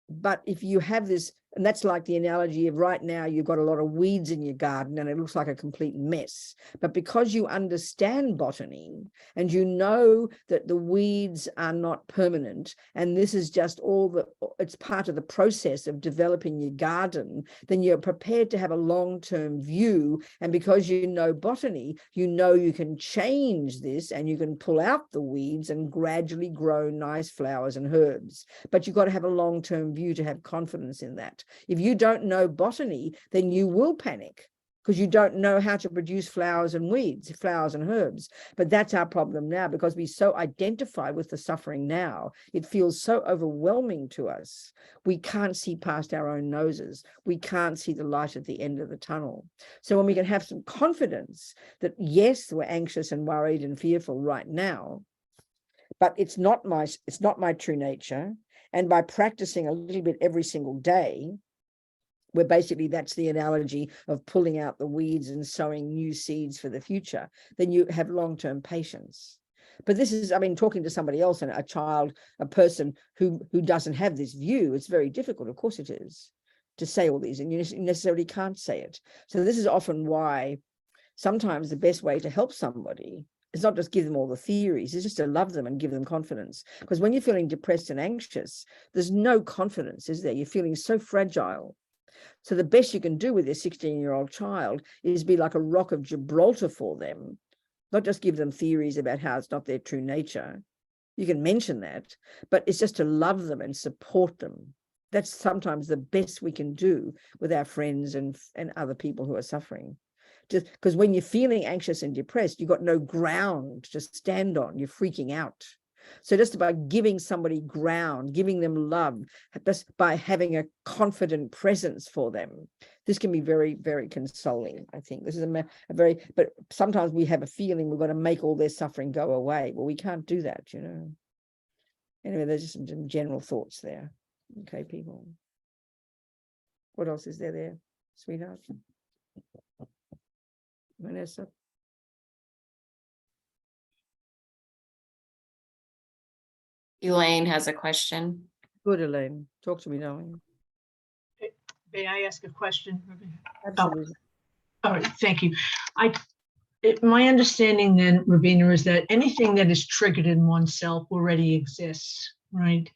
but if you have this, and that's like the analogy of right now you've got a lot of weeds in your garden and it looks like a complete mess. But because you understand botany and you know that the weeds are not permanent and this is just it's part of the process of developing your garden, then you're prepared to have a long-term view. And because you know botany, you know you can change this and you can pull out the weeds and gradually grow nice flowers and herbs. But you've got to have a long-term view to have confidence in that. If you don't know botany, then you will panic because you don't know how to produce flowers and weeds, flowers and herbs. But that's our problem now, because we so identify with the suffering now. It feels so overwhelming to us. We can't see past our own noses. We can't see the light at the end of the tunnel. So when we can have some confidence that, yes, we're anxious and worried and fearful right now, but it's not my true nature. And by practicing a little bit every single day, where basically that's the analogy of pulling out the weeds and sowing new seeds for the future, then you have long-term patience. But this is, I mean, talking to somebody else, and a child, a person who doesn't have this view, it's very difficult, of course it is, to say all these, and you necessarily can't say it. So this is often why sometimes the best way to help somebody, it's not just give them all the theories, it's just to love them and give them confidence. Because when you're feeling depressed and anxious, there's no confidence, is there? You're feeling so fragile. So the best you can do with your 16-year-old child is be like a rock of Gibraltar for them, not just give them theories about how it's not their true nature. You can mention that, but it's just to love them and support them. That's sometimes the best we can do with our friends and other people who are suffering. Just because when you're feeling anxious and depressed, you've got no ground to stand on, you're freaking out. So just by giving somebody ground, giving them love, just by having a confident presence for them, this can be very, very consoling. I think this is but sometimes we have a feeling we've got to make all their suffering go away. Well, we can't do that, you know. Anyway, there's just some general thoughts there. Okay, people. What else is there, sweetheart? Vanessa? Elaine has a question. Good, Elaine. Talk to me, darling. May I ask a question? Absolutely. All right, thank you. My understanding then, Ravina, is that anything that is triggered in oneself already exists, right?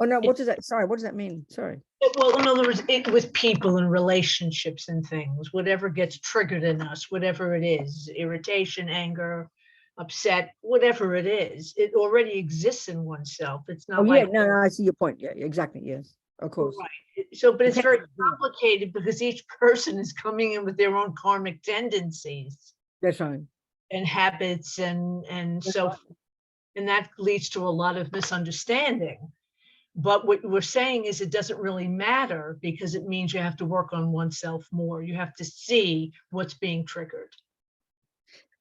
Oh no, what does that mean? Sorry. Well, in other words, with people and relationships and things, whatever gets triggered in us, whatever it is, irritation, anger, upset, whatever it is, it already exists in oneself. It's not like, no, I see your point. Yeah, exactly. Yes, of course. right. So, but it's very complicated because each person is coming in with their own karmic tendencies. That's right. And habits and so right. and that leads to a lot of misunderstanding. But what we're saying is it doesn't really matter because it means you have to work on oneself more. You have to see what's being triggered.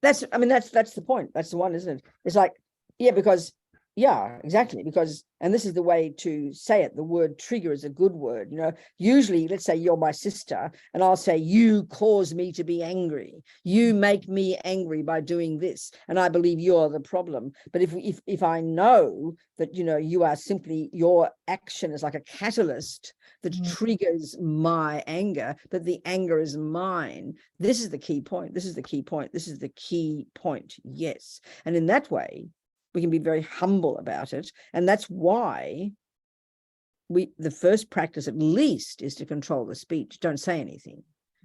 That's the point. That's the one, isn't it? It's like, yeah, because, yeah, exactly. Because, and this is the way to say it, the word trigger is a good word. You know, usually, let's say you're my sister and I'll say, you cause me to be angry. You make me angry by doing this. And I believe you're the problem. But if I know that, you know, you are simply, your action is like a catalyst that triggers my anger, that the anger is mine. This is the key point. This is the key point. This is the key point. Yes. And in that way, we can be very humble about it. And that's why the first practice at least is to control the speech. Don't say anything.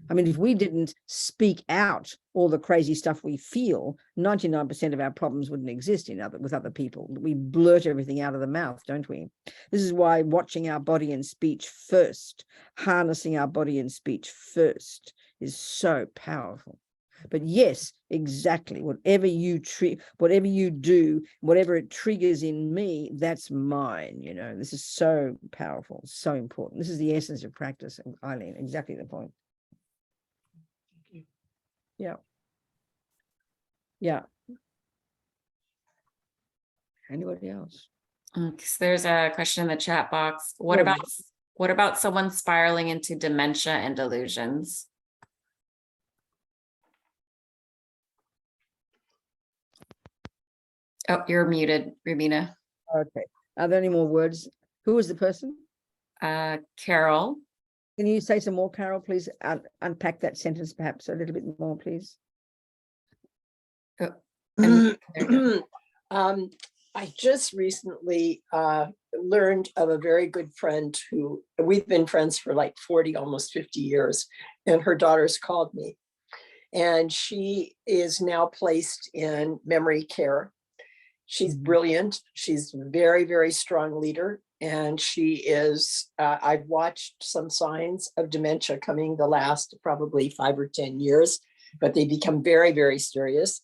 I mean, if we didn't speak out all the crazy stuff we feel, 99% of our problems wouldn't exist with other people. We blurt everything out of the mouth, don't we? This is why watching our body and speech first, harnessing our body and speech first is so powerful. But yes, exactly. Whatever you do, whatever it triggers in me, that's mine. You know, this is so powerful, so important. This is the essence of practice, Eileen. Exactly the point. Thank you. Yeah. Yeah. Anybody else? So there's a question in the chat box. What about What about someone spiraling into dementia and delusions? Oh, you're muted, Rubina. Okay. Are there any more words? Who is the person? Carol. Can you say some more, Carol, please? Unpack that sentence perhaps a little bit more, please. There you go. I just recently learned of a very good friend who we've been friends for like 40, almost 50 years, and her daughter's called me. And she is now placed in memory care. She's brilliant. She's a very, very strong leader. And she is, I've watched some signs of dementia coming the last probably 5 or 10 years, but they become very, very serious.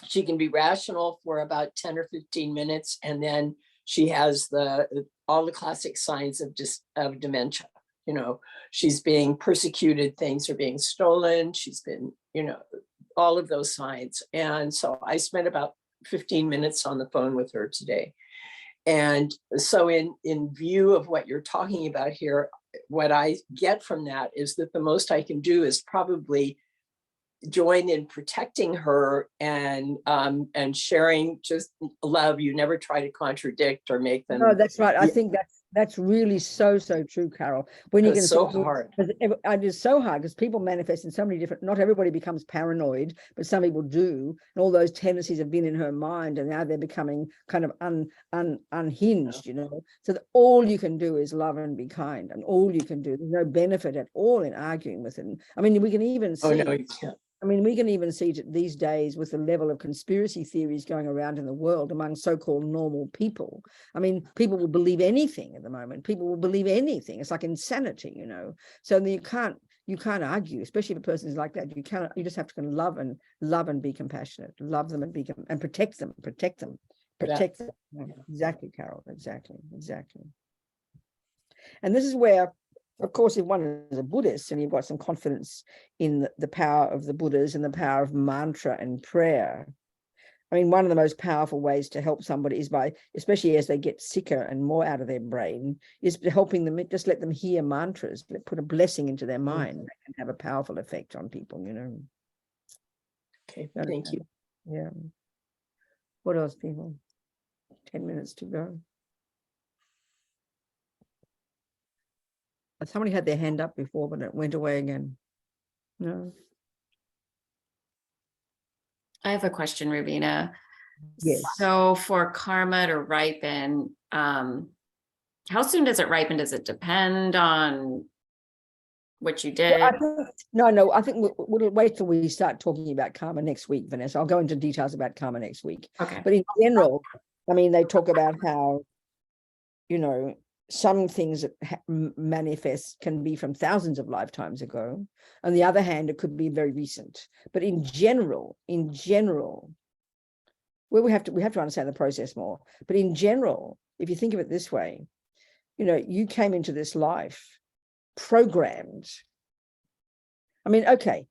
She can be rational for about 10 or 15 minutes, and then she has all the classic signs of dementia. You know, she's being persecuted, things are being stolen, she's been, you know, all of those signs. And so I spent about 15 minutes on the phone with her today. And so in view of what you're talking about here, what I get from that is that the most I can do is probably join in protecting her and sharing just love. You never try to contradict or make them. No, that's right. I think that's really so true, Carol. When you can It's so hard. It is so hard because people manifest in so many different. Not everybody becomes paranoid, but some people do. And all those tendencies have been in her mind, and now they're becoming kind of unhinged. You know, so that all you can do is love and be kind, and all you can do. There's no benefit at all in arguing with it. I mean, we can even see. Oh no, you can't. I mean, we can even see these days with the level of conspiracy theories going around in the world among so-called normal people. I mean, people will believe anything at the moment. People will believe anything. It's like insanity, you know. So you can't argue, especially if a person is like that. You just have to kind of love and be compassionate, love them and protect them. Yeah. Exactly, Carol. Exactly. And this is where, of course, if one is a Buddhist and you've got some confidence in the power of the Buddhas and the power of mantra and prayer, I mean, one of the most powerful ways to help somebody is by, especially as they get sicker and more out of their brain, is helping them, just let them hear mantras, put a blessing into their mind. That can have a powerful effect on people, you know. Okay, thank you. Yeah. What else, people? 10 minutes to go. Somebody had their hand up before, but it went away again. No. I have a question, Rubina. Yes. So for karma to ripen, how soon does it ripen? Does it depend on what you did? No, I think we'll wait till we start talking about karma next week, Vanessa. I'll go into details about karma next week. Okay. But in general, I mean, they talk about how, you know, some things that manifest can be from thousands of lifetimes ago. On the other hand, it could be very recent. But in general, well, we have to understand the process more. But in general, if you think of it this way, you know, you came into this life programmed. I mean, okay.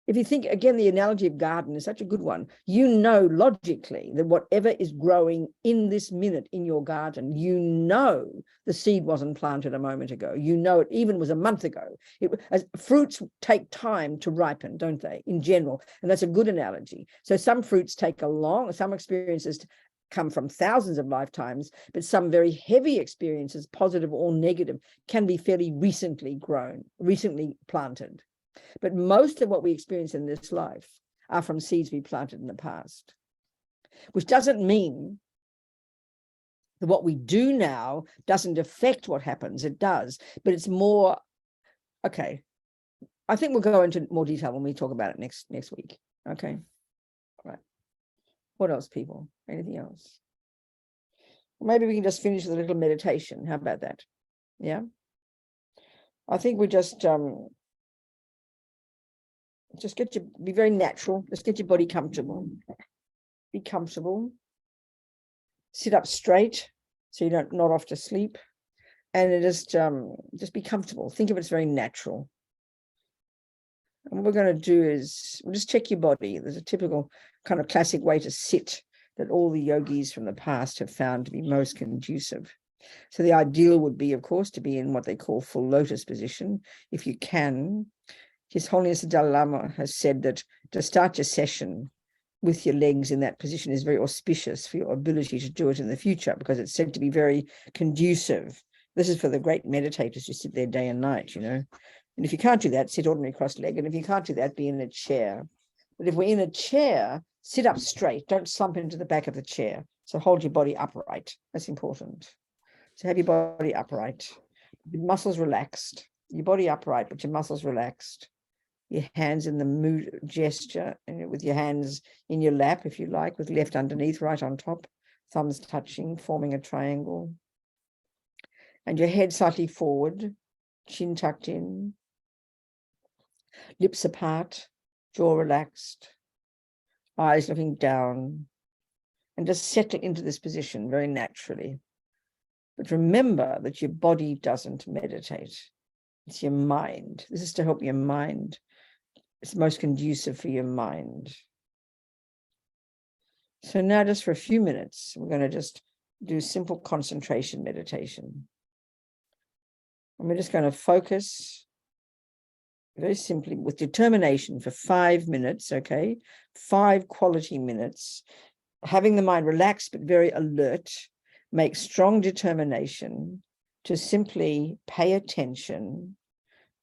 If you think, again, the analogy of garden is such a good one. You know logically that whatever is growing in this minute in your garden, you know the seed wasn't planted a moment ago. You know it even was a month ago. Fruits take time to ripen, don't they, in general? And that's a good analogy. So some fruits take some experiences come from thousands of lifetimes, but some very heavy experiences, positive or negative, can be fairly recently grown, recently planted. But most of what we experience in this life are from seeds we planted in the past, which doesn't mean that what we do now doesn't affect what happens. It does, but it's more, okay. I think we'll go into more detail when we talk about it next week. Okay. All right. What else, people? Anything else? Maybe we can just finish with a little meditation. How about that? Yeah. I think we just be very natural. Just get your body comfortable. Be comfortable. Sit up straight so you don't nod off to sleep. And just be comfortable. Think of it as very natural. And what we're going to do is we'll just check your body. There's a typical kind of classic way to sit that all the yogis from the past have found to be most conducive. So the ideal would be, of course, to be in what they call full lotus position, if you can. His Holiness the Dalai Lama has said that to start your session with your legs in that position is very auspicious for your ability to do it in the future, because it's said to be very conducive. This is for the great meditators who sit there day and night, you know. And if you can't do that, sit ordinary cross-legged. And if you can't do that, be in a chair. But if we're in a chair, sit up straight. Don't slump into the back of the chair. So hold your body upright. That's important. So have your body upright, your muscles relaxed, your body upright, but your muscles relaxed. Your hands in the mood gesture, and with your hands in your lap, if you like, with left underneath, right on top, thumbs touching, forming a triangle. And your head slightly forward, chin tucked in, lips apart, jaw relaxed, eyes looking down, and just settle into this position very naturally. But remember that your body doesn't meditate. It's your mind. This is to help your mind. It's most conducive for your mind. So now, just for a few minutes, we're going to just do simple concentration meditation. And we're just going to focus very simply with determination for 5 minutes, okay? 5 quality minutes, having the mind relaxed but very alert. Make strong determination to simply pay attention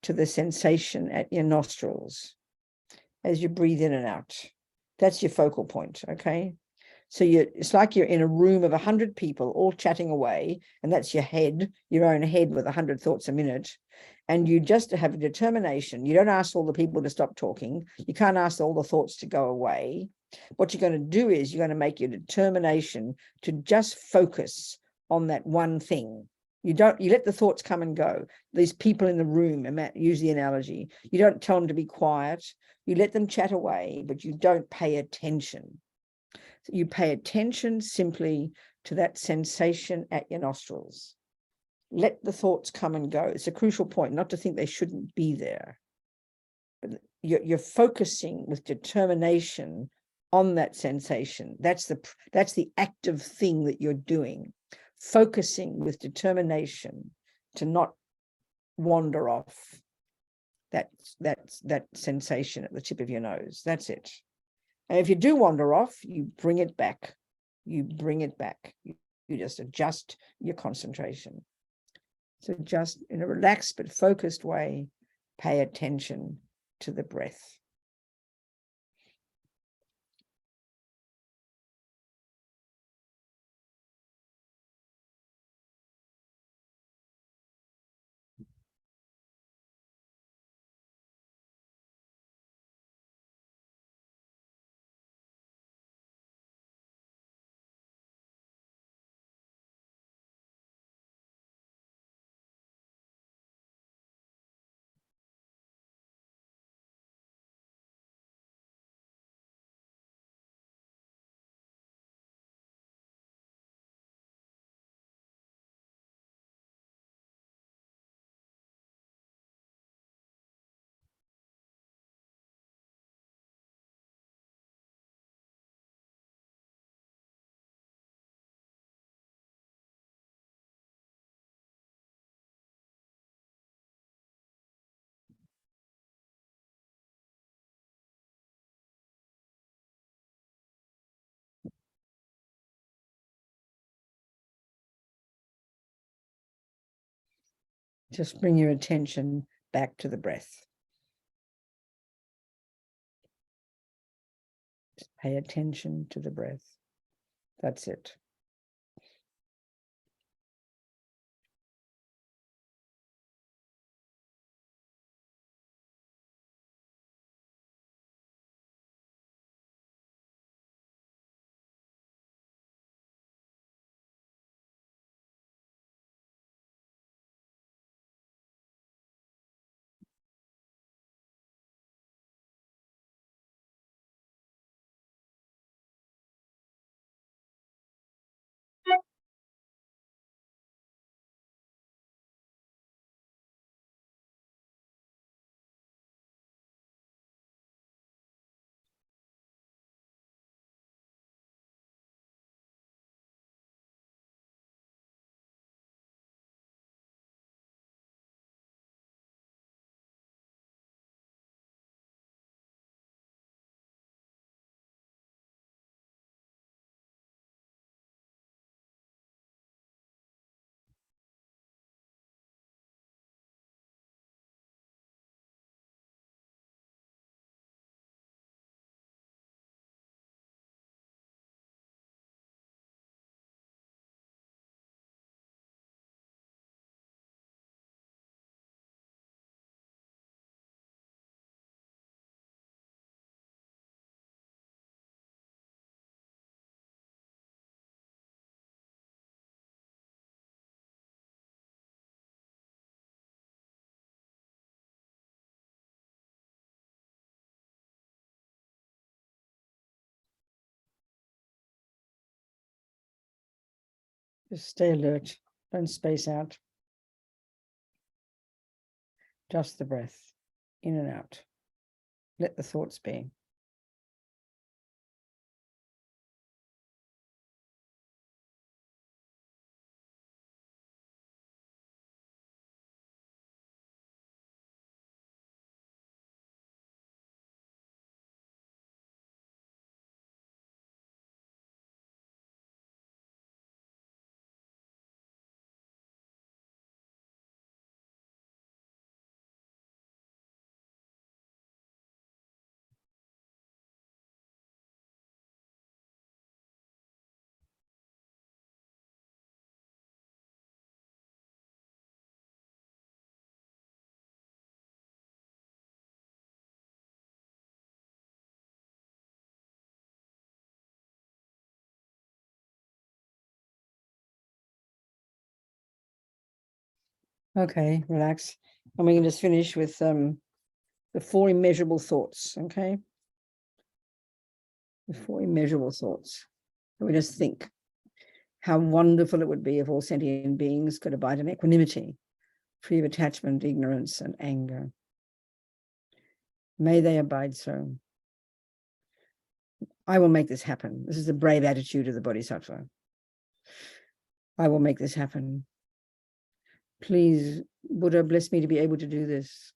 to the sensation at your nostrils as you breathe in and out. That's your focal point, okay? So it's like you're in a room of 100 people all chatting away, and that's your head, your own head with 100 thoughts a minute. And you just have a determination. You don't ask all the people to stop talking. You can't ask all the thoughts to go away. What you're going to do is you're going to make your determination to just focus on that one thing. You let the thoughts come and go. These people in the room, use the analogy. You don't tell them to be quiet. You let them chat away, but you don't pay attention. So you pay attention simply to that sensation at your nostrils. Let the thoughts come and go. It's a crucial point, not to think they shouldn't be there. But you're focusing with determination on that sensation. That's the active thing that you're doing. Focusing with determination to not wander off that sensation at the tip of your nose. That's it. And if you do wander off, you bring it back. You bring it back. You just adjust your concentration. So just in a relaxed but focused way, pay attention to the breath. Just bring your attention back to the breath. Just pay attention to the breath. That's it. Just stay alert. Don't space out. Just the breath, in and out. Let the thoughts be. Okay, relax. And we can just finish with the 4 immeasurable thoughts, okay? The 4 immeasurable thoughts. And we just think how wonderful it would be if all sentient beings could abide in equanimity, free of attachment, ignorance, and anger. May they abide so. I will make this happen. This is the brave attitude of the Bodhisattva. I will make this happen. Please, Buddha, bless me to be able to do this.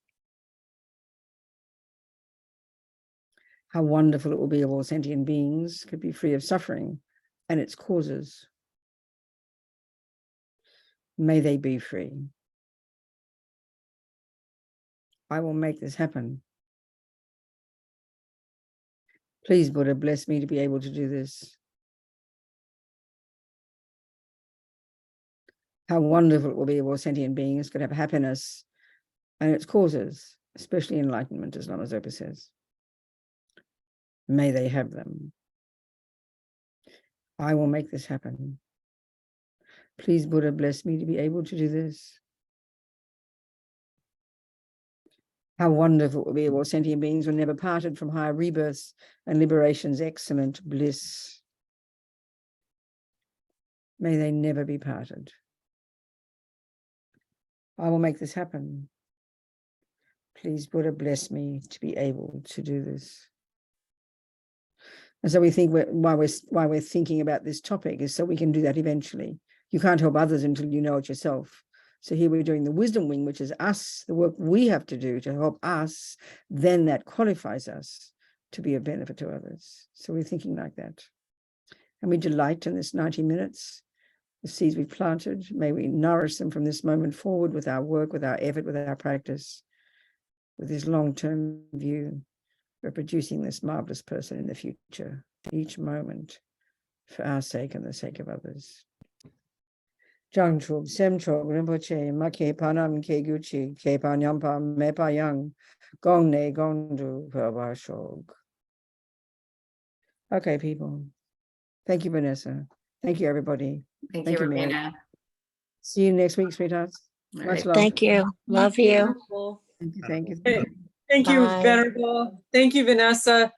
How wonderful it will be if all sentient beings could be free of suffering and its causes. May they be free. I will make this happen. Please, Buddha, bless me to be able to do this. How wonderful it will be if all sentient beings could have happiness and its causes, especially enlightenment, as Lama Zopa says. May they have them. I will make this happen. Please, Buddha, bless me to be able to do this. How wonderful it will be if all sentient beings were never parted from higher rebirths and liberation's excellent bliss. May they never be parted. I will make this happen. Please, Buddha, bless me to be able to do this. And so we think why we're thinking about this topic is so we can do that eventually. You can't help others until you know it yourself. So here we're doing the wisdom wing, which is us, the work we have to do to help us. Then that qualifies us to be of benefit to others. So we're thinking like that. And we delight in this 90 minutes. The seeds we've planted, may we nourish them from this moment forward with our work, with our effort, with our practice, with this long-term view of producing this marvelous person in the future, each moment, for our sake and the sake of others. Jang Chub, Sem Chog, Rinpoche, Make Panam Ke Guchi, Ke Panyampa, Mepa Yang, Gong Ne Gongdu, Purba Shog. Okay, people. Thank you, Vanessa. Thank you, everybody. Thank you, Mary. Ravina. See you next week, sweethearts. All Much right. love. Thank you. Love you. Thank you. Thank you. Hey, thank you, Bye. Venerable. Thank you, Vanessa.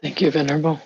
Thank you, Venerable.